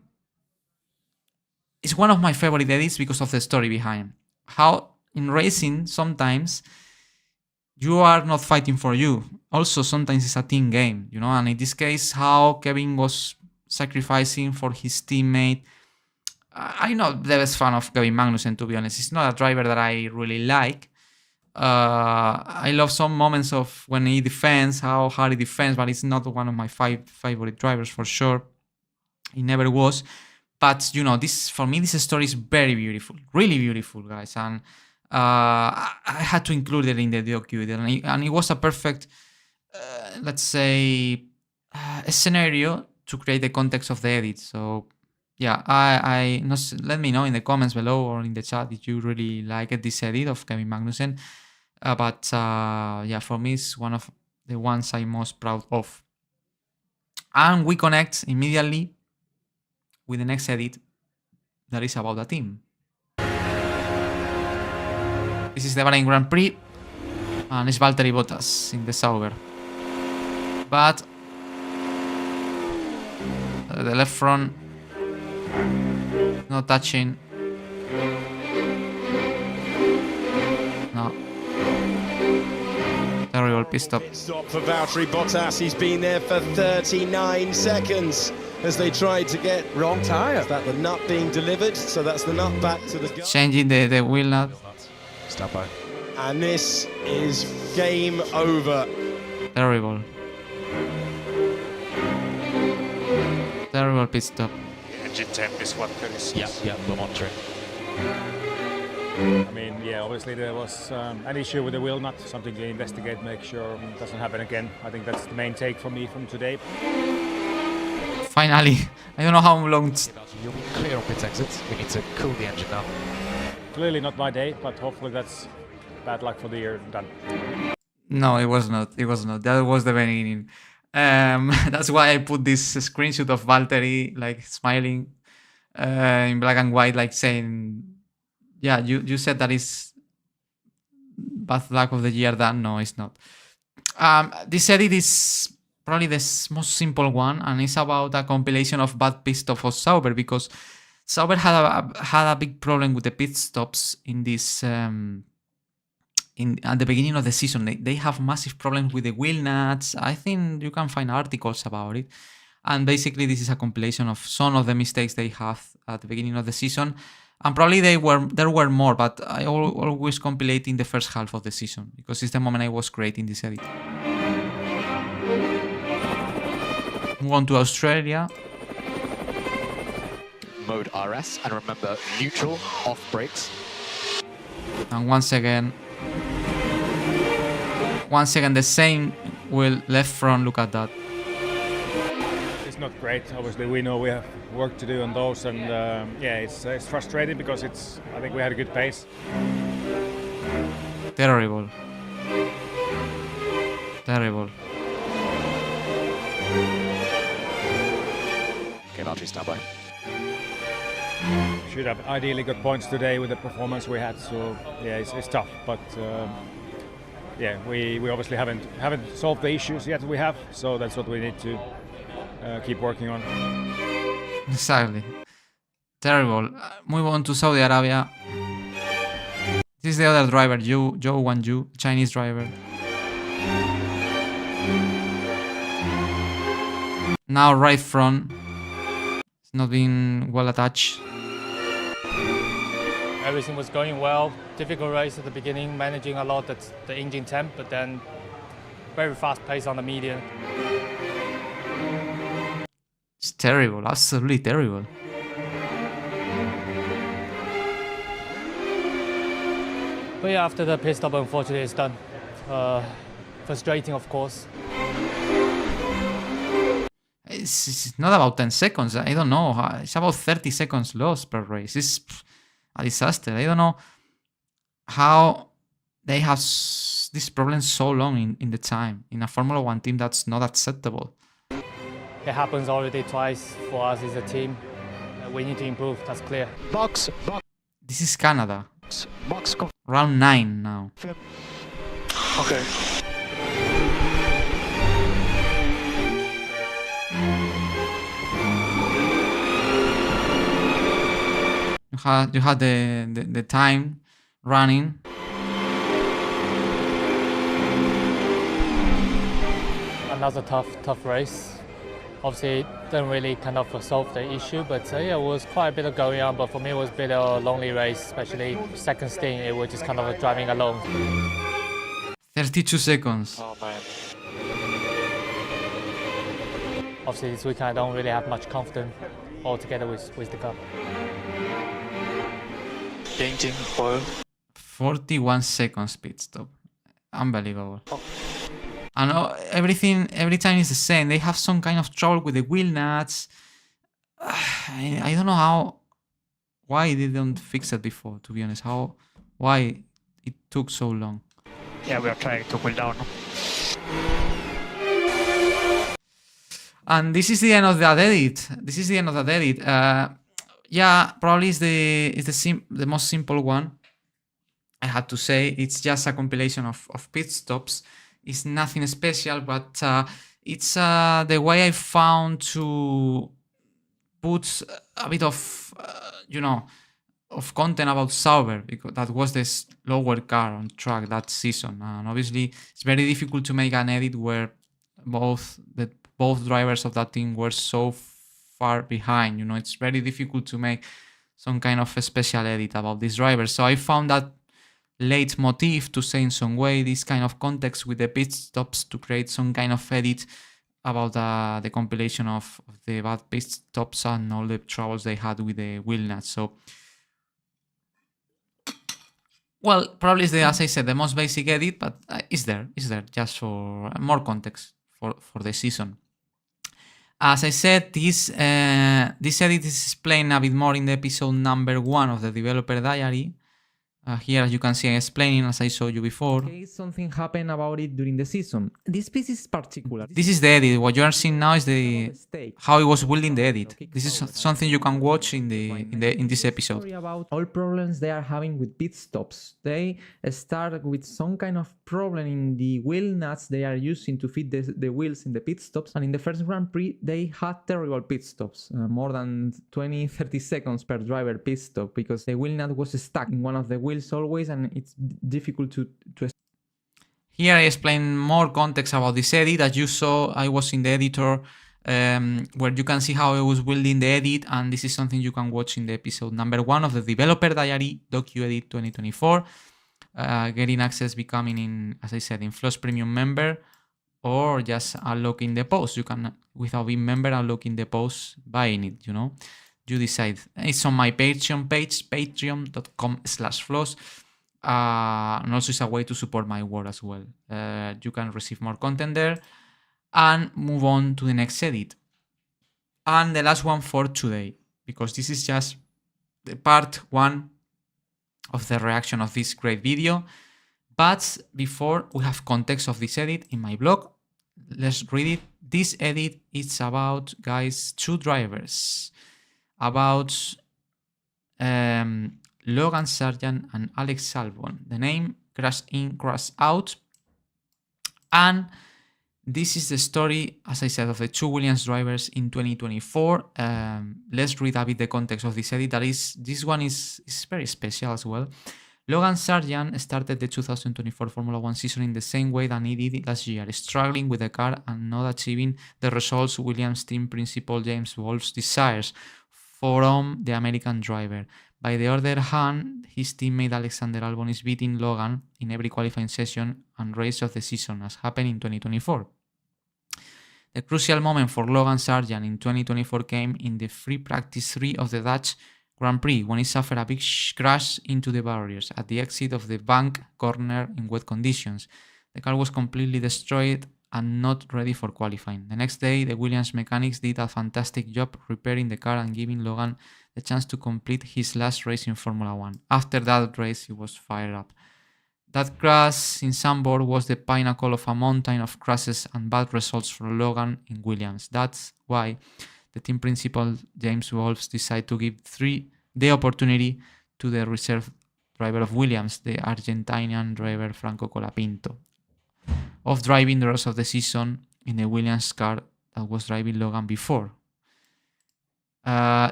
one of my favorite edits because of the story behind. How in racing, sometimes you are not fighting for you. Also, sometimes it's a team game, you know, and in this case, how Kevin was sacrificing for his teammate. I'm not the best fan of Kevin Magnussen, to be honest. He's not a driver that I really like. I love some moments of when he defends, how hard he defends, but it's not one of my favorite drivers for sure. He never was. But, you know, this for me, this story is very beautiful. Really beautiful, guys. And I had to include it in the Docuedit. And it was a perfect, let's say, a scenario to create the context of the edit. So, yeah, let me know in the comments below or in the chat if you really liked this edit of Kevin Magnussen. But yeah, for me, it's one of the ones I'm most proud of. And we connect immediately with the next edit that is about the team. This is the Bahrain Grand Prix, and it's Valtteri Bottas in the Sauber. But the left front, not touching. No. Terrible pit stop. Stop for Valtteri Bottas. He's been there for 39 seconds as they tried to get wrong tyre. Is that the nut being delivered? So that's the nut back to the gun. Changing the wheel nut. Stop by. And this is game over. Terrible. Terrible pit stop. Engine temp is 136. Yeah, we're monitoring. I mean, yeah, obviously there was an issue with the wheel nut, something to investigate, make sure it doesn't happen again. I think that's the main take for me from today. Finally, I don't know how long. You'll be clear on pit exits. We need to cool the engine now. Clearly not my day, but hopefully that's bad luck for the year done. No, it was not. It was not. That was the beginning. That's why I put this screenshot of Valtteri like smiling in black and white, like saying, yeah, you said that is bad luck of the year done. No, it's not. This edit is probably the most simple one, and it's about a compilation of bad pit stops for Sauber, because Sauber had a big problem with the pit stops in this at the beginning of the season. They have massive problems with the wheel nuts. I think you can find articles about it. And basically this is a compilation of some of the mistakes they have at the beginning of the season. And probably there were more, but I always compilate in the first half of the season, because it's the moment I was creating this edit. Move on to Australia. Mode RS, and remember, neutral, off brakes. And once again the same wheel, left front, look at that. It's not great, obviously we know we have work to do on those, and yeah, it's frustrating because I think we had a good pace. Terrible. Terrible. Okay, Valtteri, stand by. Should have ideally got points today with the performance we had, so yeah, it's tough, but yeah, we obviously haven't solved the issues yet we have, so that's what we need to keep working on. Exactly. Terrible. Move on to Saudi Arabia. This is the other driver, Zhou Wanju, Chinese driver. Now right front. It's not being well attached. Everything was going well. Difficult race at the beginning, managing a lot at the engine temp, but then very fast pace on the median. It's terrible, absolutely terrible. But yeah, after the pit stop, unfortunately, it's done. Frustrating, of course. It's not about 10 seconds. I don't know. It's about 30 seconds lost per race. It's a disaster. I don't know how they have this problem so long in the time. In a Formula 1 team, that's not acceptable. It happens already twice for us as a team. We need to improve, that's clear. Box. This is Canada. Round 9 now. Okay. You had the time running. Another tough race. Obviously, didn't really kind of solve the issue, but yeah, it was quite a bit of going on. But for me, it was a bit of a lonely race, especially second stint. It was just kind of driving alone. 32 seconds. Oh man. Obviously, this weekend I don't really have much confidence altogether with the car. Engine oil. 41 seconds pit stop. Unbelievable. And everything, every time is the same. They have some kind of trouble with the wheel nuts. I don't know why they don't fix it before, to be honest. Why it took so long. Yeah, we are trying to cool down. And this is the end of that edit. Yeah, probably is the most simple one. I had to say it's just a compilation of pit stops. It's nothing special, but it's the way I found to put a bit of, of content about Sauber, because that was the slower car on track that season. And obviously, it's very difficult to make an edit where both drivers of that team were so far behind. It's very difficult to make some kind of a special edit about these drivers. So I found that leitmotif to say in some way this kind of context with the pit stops to create some kind of edit about the compilation of the bad pit stops and all the troubles they had with the wheel nuts. So, well, probably is as I said, the most basic edit, but is there just for more context for the season. As I said, this edit is explained a bit more in the episode number 1 of the developer diary. Here, as you can see, I'm explaining as I showed you before. Okay, something happened about it during the season. This piece is particular. This is the edit. What you are seeing now is how it was building the edit. This is something you can watch in this episode. Story about all problems they are having with pit stops. They start with some kind of problem in the wheel nuts they are using to fit the wheels in the pit stops. And in the first Grand Prix, they had terrible pit stops, more than 20-30 seconds per driver pit stop, because the wheel nut was stuck in one of the wheels always, and it's difficult to Here I explain more context about this edit. As you saw, I was in the editor where you can see how I was building the edit, and this is something you can watch in the episode number 1 of the developer diary, Docuedit 2024. Getting access, becoming, as I said, in FLoz premium member, or just unlocking the post. You can, without being member, unlocking the post, buying it, You decide. It's on my Patreon page, patreon.com/FLoz. And also it's a way to support my work as well. You can receive more content there and move on to the next edit. And the last one for today, because this is just the part 1 of the reaction of this great video. But before we have context of this edit in my blog, let's read it. This edit is about, guys, 2 drivers. About Logan Sargeant and Alex Albon. The name crash in, crash out. And this is the story, as I said, of the two Williams drivers in 2024. Let's read a bit the context of this edit. This one is very special as well. Logan Sargeant started the 2024 Formula 1 season in the same way that he did last year, struggling with the car and not achieving the results Williams team principal James Wolf's desires from the American driver. By the other hand, his teammate Alexander Albon is beating Logan in every qualifying session and race of the season, as happened in 2024. The crucial moment for Logan Sargeant in 2024 came in the free practice 3 of the Dutch Grand Prix, when he suffered a big crash into the barriers at the exit of the bank corner in wet conditions. The car was completely destroyed and not ready for qualifying. The next day, the Williams mechanics did a fantastic job repairing the car and giving Logan the chance to complete his last race in Formula 1. After that race, he was fired up. That crash in Sauber was the pinnacle of a mountain of crashes and bad results for Logan in Williams. That's why the team principal James Wolfs decided to give the opportunity to the reserve driver of Williams, the Argentinian driver Franco Colapinto, of driving the rest of the season in the Williams car that was driving Logan before.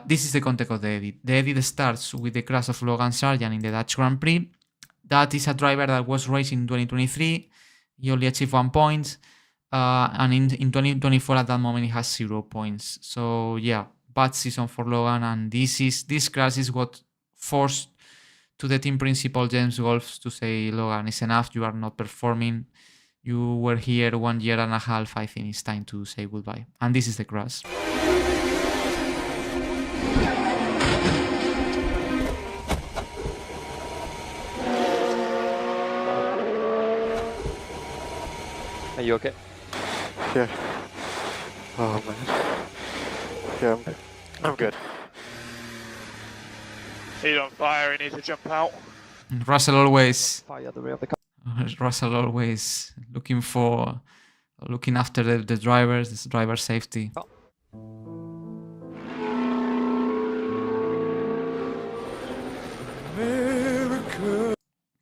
This is the context of the edit. The edit starts with the crash of Logan Sargeant in the Dutch Grand Prix. That is a driver that was racing in 2023. He only achieved 1 point. And in 2024 at that moment he has 0 points. So yeah, bad season for Logan, and this crash is what forced to the team principal James Wolfs to say, Logan, it's enough, you are not performing, you were here 1 year and a half, I think it's time to say goodbye. And this is the crash. Are you okay? Yeah. Oh man. Yeah, I'm good. He's on fire, he needs to jump out. Russell always Fire the rear of the car. Russell always looking after the drivers, the driver safety. Oh.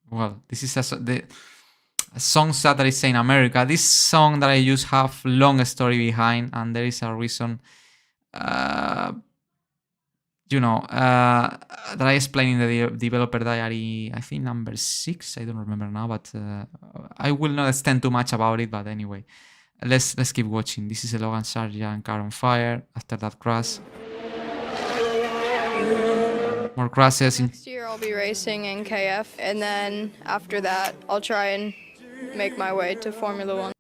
Well, this is a song that is saying America. This song that I use have long story behind, and there is a reason, that I explain in the developer diary, I think number 6, I don't remember now, but I will not extend too much about it, but anyway, let's keep watching. This is a Logan Sargeant car on fire after that crash. More crashes. Next year I'll be racing in KF, and then after that I'll try and make my way to Formula 1.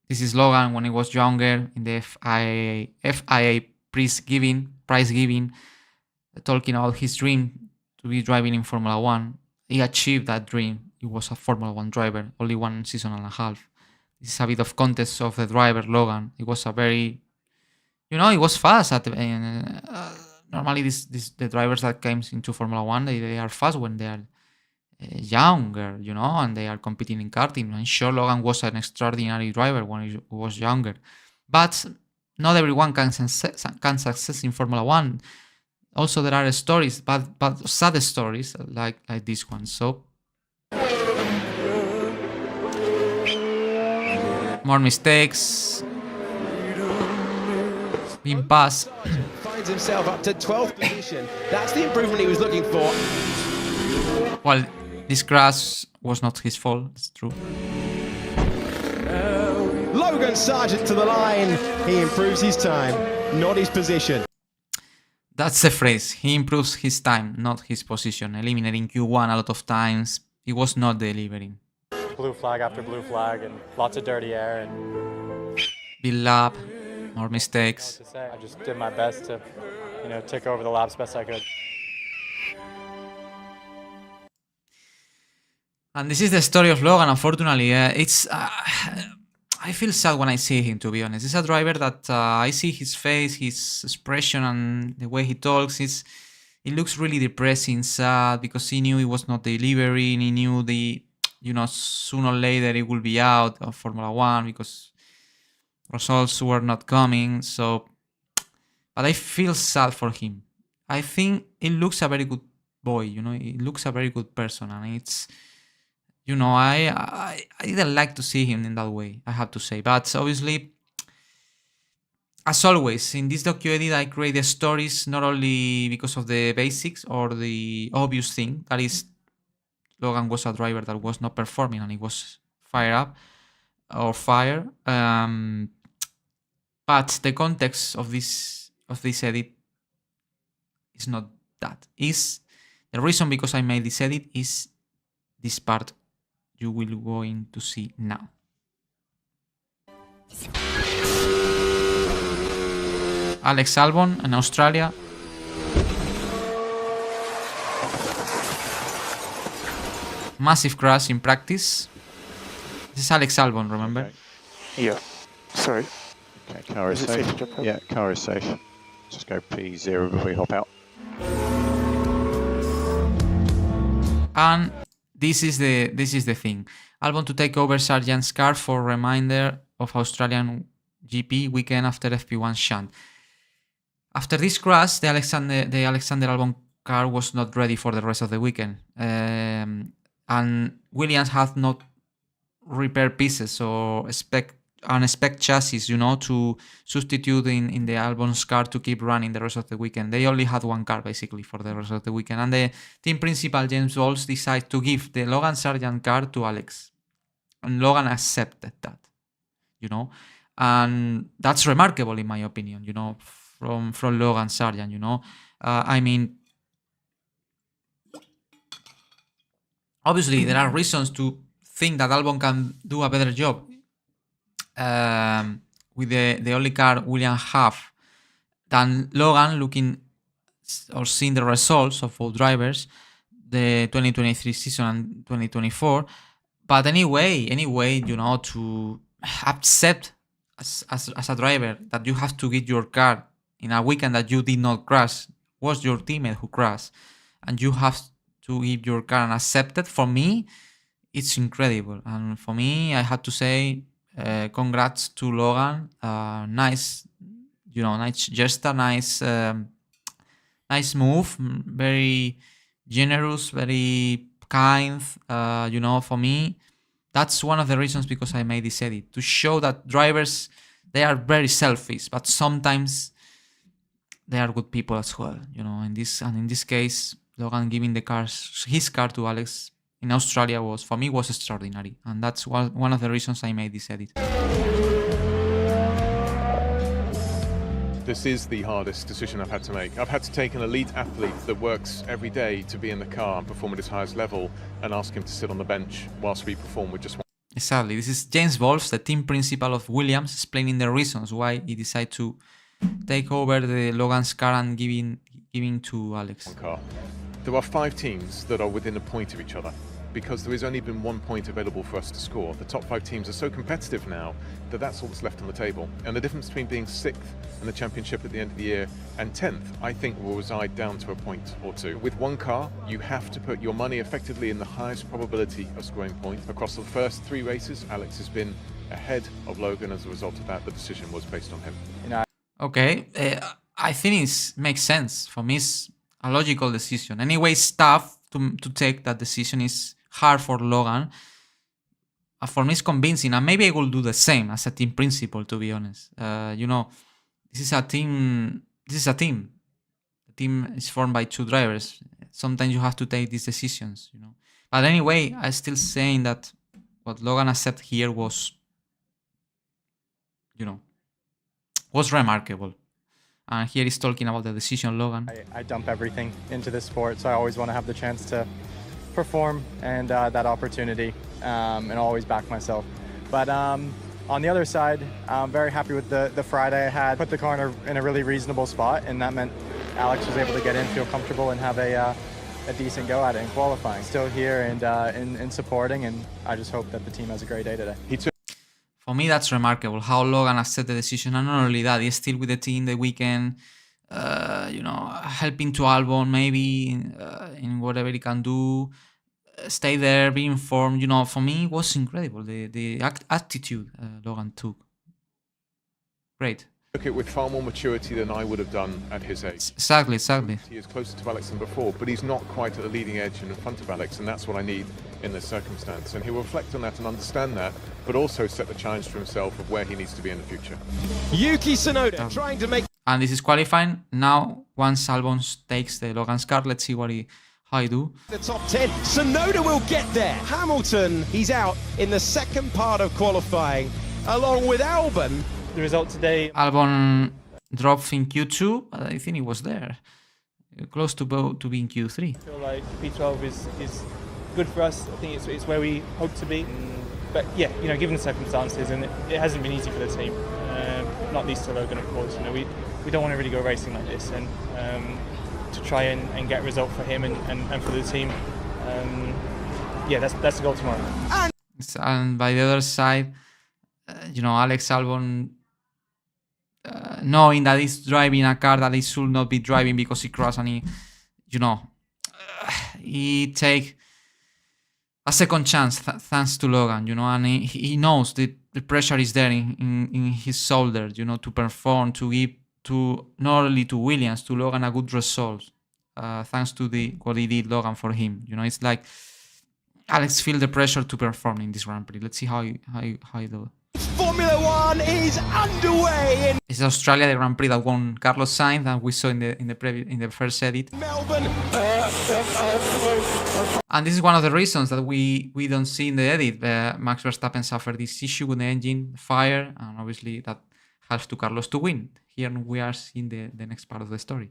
This is Logan when he was younger in the FIA prize giving, talking about his dream to be driving in Formula 1. He achieved that dream. He was a Formula 1 driver, only 1 season and a half. This is a bit of context of the driver, Logan. He was a very, he was fast at normally the drivers that came into Formula 1, they are fast when they are younger, and they are competing in karting. I'm sure Logan was an extraordinary driver when he was younger, but not everyone can success in Formula 1. Also, there are stories, but sad stories like this one. So more mistakes, being passed. Finds himself up to 12th position. That's the improvement he was looking for. Well, this crash was not his fault, it's true. Logan Sargeant to the line. He improves his time, not his position. That's the phrase. He improves his time, not his position. Eliminating Q1 a lot of times. He was not delivering. Blue flag after blue flag and lots of dirty air and Build lap, more mistakes. I just did my best to, tick over the laps best I could. And this is the story of Logan. Unfortunately, I feel sad when I see him, to be honest. He's a driver that I see his face, his expression, and the way he talks. It looks really depressing, sad, because he knew he was not delivering. He knew sooner or later he will be out of Formula 1 because results were not coming. So, but I feel sad for him. I think he looks a very good boy. He looks a very good person, and it's. you know, I didn't like to see him in that way, I have to say. But obviously, as always, in this docu-edit, I create the stories not only because of the basics or the obvious thing, that is, Logan was a driver that was not performing and he was fired. But the context of this edit is not that. Is the reason because I made this edit is this part you will going to see now. Alex Albon in Australia. Massive crash in practice. This is Alex Albon, remember? Okay. Yeah. Sorry. Okay, car is safe. Yeah, car is safe. Just go P0 before you hop out. And this is the thing. Albon to take over Sargeant's car for reminder of Australian GP weekend after FP1 shunt. After this crash, the Alexander Albon car was not ready for the rest of the weekend, and Williams had not repair pieces or spec chassis, you know, to substitute in the Albon's car to keep running the rest of the weekend. They only had one car basically for the rest of the weekend, and the team principal James Bowles decided to give the Logan Sargeant car to Alex, and Logan accepted that, you know, and that's remarkable in my opinion, you know, from Logan Sargeant, you know. I mean, obviously there are reasons to think that Albon can do a better job with the only car Williams have than Logan, looking or seeing the results of both drivers, the 2023 season and 2024. But anyway, you know, to accept as a driver that you have to get your car in a weekend that you did not crash, was your teammate who crashed, and you have to give your car and accept it, for me, it's incredible. And for me, I had to say, congrats to Logan. Nice, you know, nice gesture, nice move, very generous, very kind. You know, for me, that's one of the reasons because I made this edit, to show that drivers, they are very selfish, but sometimes they are good people as well. You know, in this case, Logan giving his car to Alex in Australia was extraordinary, and that's one of the reasons I made this edit. This is the hardest decision I've had to make. I've had to take an elite athlete that works every day to be in the car and perform at his highest level, and ask him to sit on the bench whilst we perform with just one. Exactly. This is James Bowles, the team principal of Williams, explaining the reasons why he decided to take over the Logan's car and giving to Alex. Car. There are 5 teams that are within a point of each other, because there has only been 1 point available for us to score. The top 5 teams are so competitive now that that's all that's left on the table. And the difference between being 6th in the championship at the end of the year and 10th, I think, will reside down to a point or 2. With one car, you have to put your money effectively in the highest probability of scoring points. Across the first 3 races, Alex has been ahead of Logan. As a result of that, the decision was based on him. Okay, I think it makes sense. For me, it's a logical decision. Anyway, it's tough to take that decision. Is hard for Logan. For me, it's convincing, and maybe I will do the same as a team principal, to be honest. You know, this is a team. The team is formed by 2 drivers. Sometimes you have to take these decisions, you know. But anyway, I'm still saying that what Logan accepted here was, you know, was remarkable. And here he's talking about the decision, Logan. I dump everything into this sport, so I always want to have the chance to perform and that opportunity, and always back myself. But on the other side, I'm very happy with the Friday I had. Put the car in a really reasonable spot, and that meant Alex was able to get in, feel comfortable, and have a decent go at it in qualifying. Still here and in supporting, and I just hope that the team has a great day today. For me, that's remarkable, how Logan accepted the decision, and not only that, he's still with the team the weekend, you know, helping to Albon maybe in whatever he can do, stay there, be informed. You know, for me, it was incredible, the attitude Logan took. Great. Look at with far more maturity than I would have done at his age. Exactly, exactly. He is closer to Alex than before, but he's not quite at the leading edge and in front of Alex, and that's what I need in this circumstance. And he'll reflect on that and understand that, but also set the challenge for himself of where he needs to be in the future. Yuki Tsunoda trying to make... And this is qualifying. Now, once Albon takes the Logan's car, let's see how he do. The top 10. Tsunoda will get there. Hamilton, he's out in the second part of qualifying, along with Albon. The result today... Albon dropped in Q2, but I think he was there. Close to being Q3. I feel like P12 is good for us. I think it's where we hope to be. But yeah, you know, given the circumstances, and it hasn't been easy for the team. Not least to Logan, of course. You know, we don't want to really go racing like this, and to try and get a result for him and for the team. Yeah, that's the goal tomorrow. And by the other side, you know, Alex Albon, knowing that he's driving a car that he should not be driving because he crashed, and he take a second chance thanks to Logan, you know, and he knows the pressure is there in his shoulder, you know, to perform, to give to not only to Williams, to Logan a good result, thanks to what he did Logan for him. You know, it's like Alex feel the pressure to perform in this Grand Prix. Let's see how he do. Formula One is underway. It's Australia, the Grand Prix that won Carlos Sainz, that we saw in the first edit. Melbourne. And this is one of the reasons that we don't see in the edit. Max Verstappen suffered this issue with the engine fire, and obviously that helps to Carlos to win. Here we are seeing the next part of the story.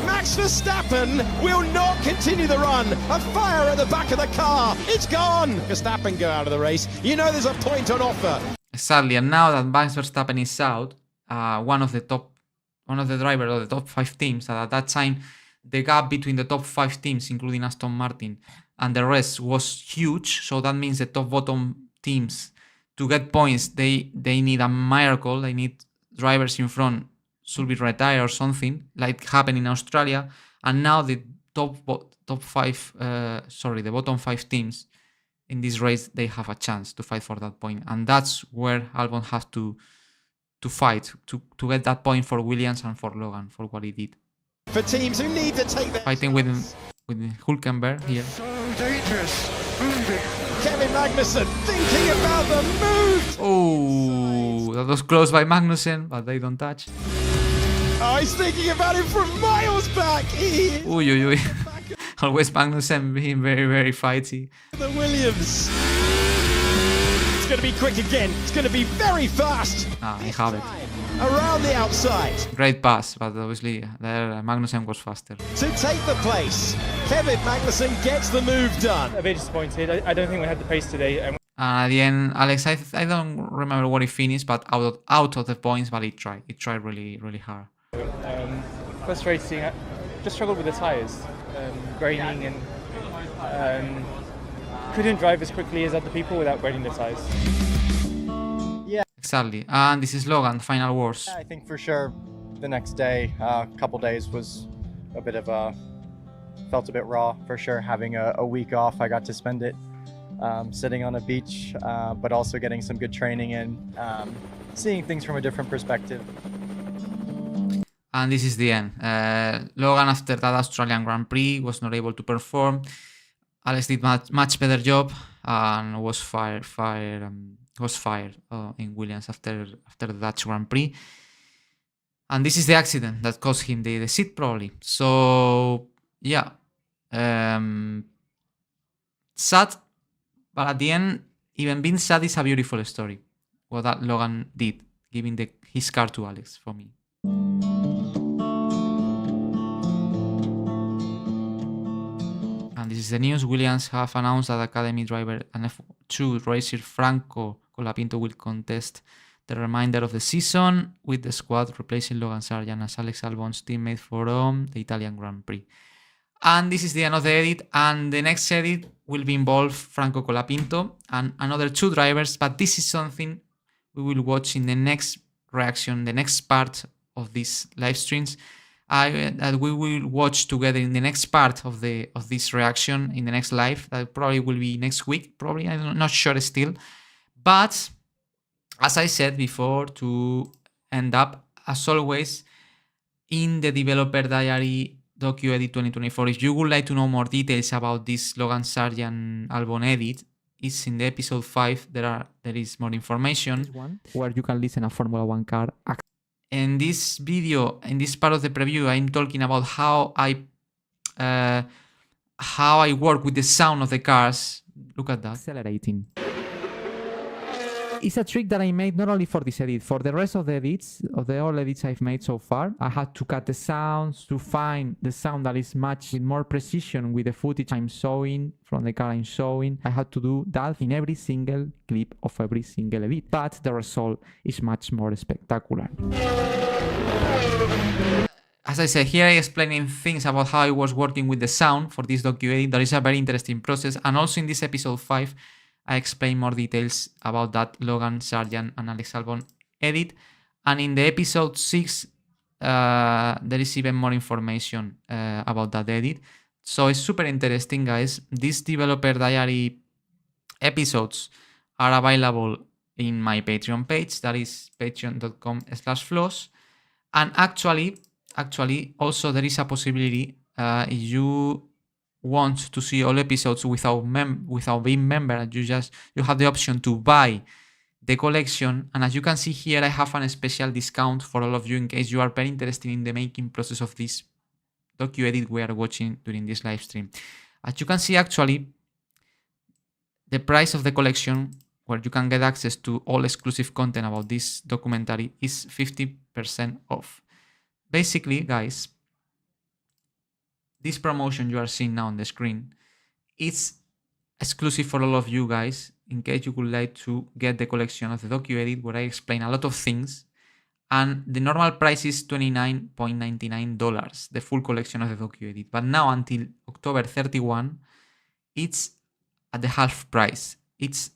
Max Verstappen will not continue the run. A fire at the back of the car. It's gone. Verstappen go out of the race. You know there's a point on offer. Exactly, and now that Max Verstappen is out, one of the drivers of the top 5 teams, and at that time the gap between the top 5 teams, including Aston Martin, and the rest was huge. So that means the top bottom teams, to get points, they need a miracle. They need drivers in front should be retired or something, like happened in Australia. And now the bottom 5 teams in this race, they have a chance to fight for that point, and that's where Albon has to fight to get that point for Williams and for Logan for what he did. For teams who need to take their fighting with Hülkenberg here. So dangerous. Kevin Magnussen thinking about the move. Oh, that was close by Magnussen, but they don't touch. Oh, he's thinking about it from miles back. Uy. Always Magnussen being very, very fighty. The Williams. It's going to be quick again. It's going to be very fast. I have it. Around the outside. Great pass, but obviously there Magnussen was faster. To take the place, Kevin Magnussen gets the move done. A bit disappointed. I don't think we had the pace today. At the end, Alex, I don't remember what he finished, but out of the points, but he tried. He tried really, really hard. Frustrating. I just struggled with the tyres, graining, and couldn't drive as quickly as other people without graining the tyres. Yeah. Exactly. And this is Logan, final words. I think for sure the next day, couple days was a bit of felt a bit raw for sure. Having a week off, I got to spend it sitting on a beach, but also getting some good training in, seeing things from a different perspective. And this is the end. Logan, after that Australian Grand Prix, was not able to perform. Alex did much better job and was fired in Williams after the Dutch Grand Prix. And this is the accident that cost him the seat probably. So yeah, sad, but at the end, even being sad is a beautiful story. What that Logan did, giving his car to Alex for me. And this is the news. Williams have announced that Academy driver and F2 racer Franco Colapinto will contest the remainder of the season with the squad replacing Logan Sargeant as Alex Albon's teammate for the Italian Grand Prix. And this is the end of the edit, and the next edit will be involve Franco Colapinto and another 2 drivers, but this is something we will watch in the next reaction, the next part of these live streams. That we will watch together in the next part of this reaction in the next live. That probably will be next week. Probably, I'm not sure still. But as I said before, to end up, as always, in the developer diary Docuedit 2024. If you would like to know more details about this Logan Sargeant Albon edit, it's in the episode 5. There is more information. Where you can listen a Formula 1 car. In this video, in this part of the preview, I'm talking about how I work with the sound of the cars. Look at that. Accelerating. It's a trick that I made not only for this edit, for the rest of the edits, of the all edits I've made so far. I had to cut the sounds to find the sound that is matched with more precision with the footage I'm showing from the car I'm showing. I had to do that in every single clip of every single edit, but the result is much more spectacular. As I said, here I explaining things about how I was working with the sound for this Docuedit. That is a very interesting process. And also in this episode 5, I explain more details about that Logan Sargeant and Alex Albon edit. And in the episode 6, there is even more information about that edit. So it's super interesting, guys. These developer diary episodes are available in my Patreon page. That is patreon.com/FLoz. And actually, also there is a possibility if you want to see all episodes without being member, you have the option to buy the collection. And as you can see here, I have a special discount for all of you in case you are very interested in the making process of this Docuedit we are watching during this live stream. As you can see, actually, the price of the collection, where you can get access to all exclusive content about this documentary, is 50% off. Basically, guys, this promotion you are seeing now on the screen, it's exclusive for all of you guys, in case you would like to get the collection of the Docuedit, where I explain a lot of things. And the normal price is $29.99, the full collection of the Docuedit. But now, until October 31, it's at the half price. It's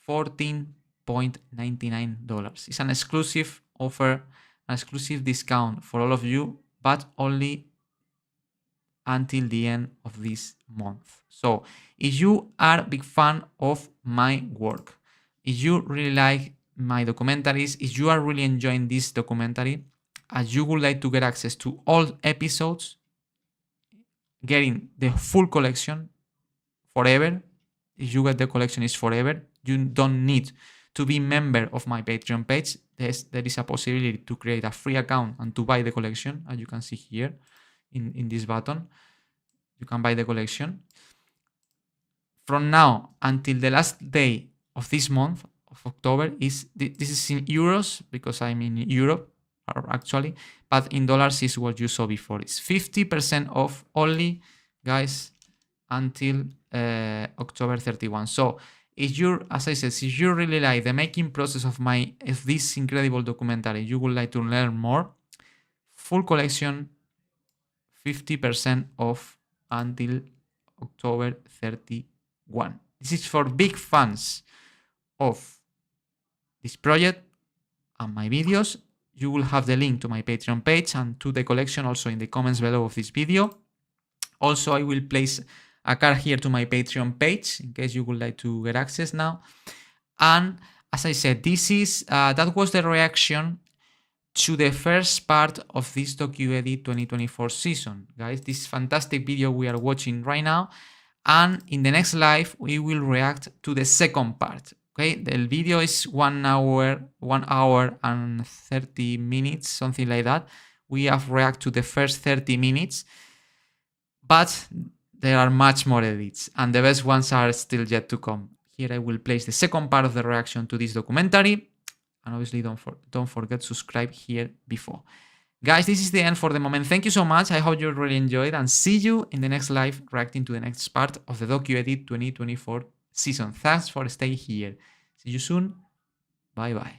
$14.99. It's an exclusive offer, an exclusive discount for all of you, but only until the end of this month. So if you are a big fan of my work, if you really like my documentaries, if you are really enjoying this documentary, as you would like to get access to all episodes, getting the full collection forever, if you get the collection is forever, you don't need to be member of my Patreon page. There is a possibility to create a free account and to buy the collection, as you can see here in this button. You can buy the collection. From now until the last day of this month of October, this is in euros because I'm in Europe actually, but in dollars is what you saw before. It's 50% off only, guys, until October 31. So if you're, as I said, if you really like the making process of this incredible documentary, you would like to learn more, full collection, 50% off until October 31. This is for big fans of this project and my videos. You will have the link to my Patreon page and to the collection also in the comments below of this video. Also, I will place a card here to my Patreon page in case you would like to get access now. And as I said, this is that was the reaction to the first part of this Docuedit 2024 season. Guys, this fantastic video we are watching right now. And in the next live, we will react to the second part. Okay, the video is 1 hour and 30 minutes, something like that. We have react to the first 30 minutes, but there are much more edits and the best ones are still yet to come. Here I will place the second part of the reaction to this documentary. And obviously don't forget to subscribe here before. Guys, this is the end for the moment. Thank you so much. I hope you really enjoyed and see you in the next live reacting to the next part of the Docuedit 2024 season. Thanks for staying here. See you soon. Bye bye.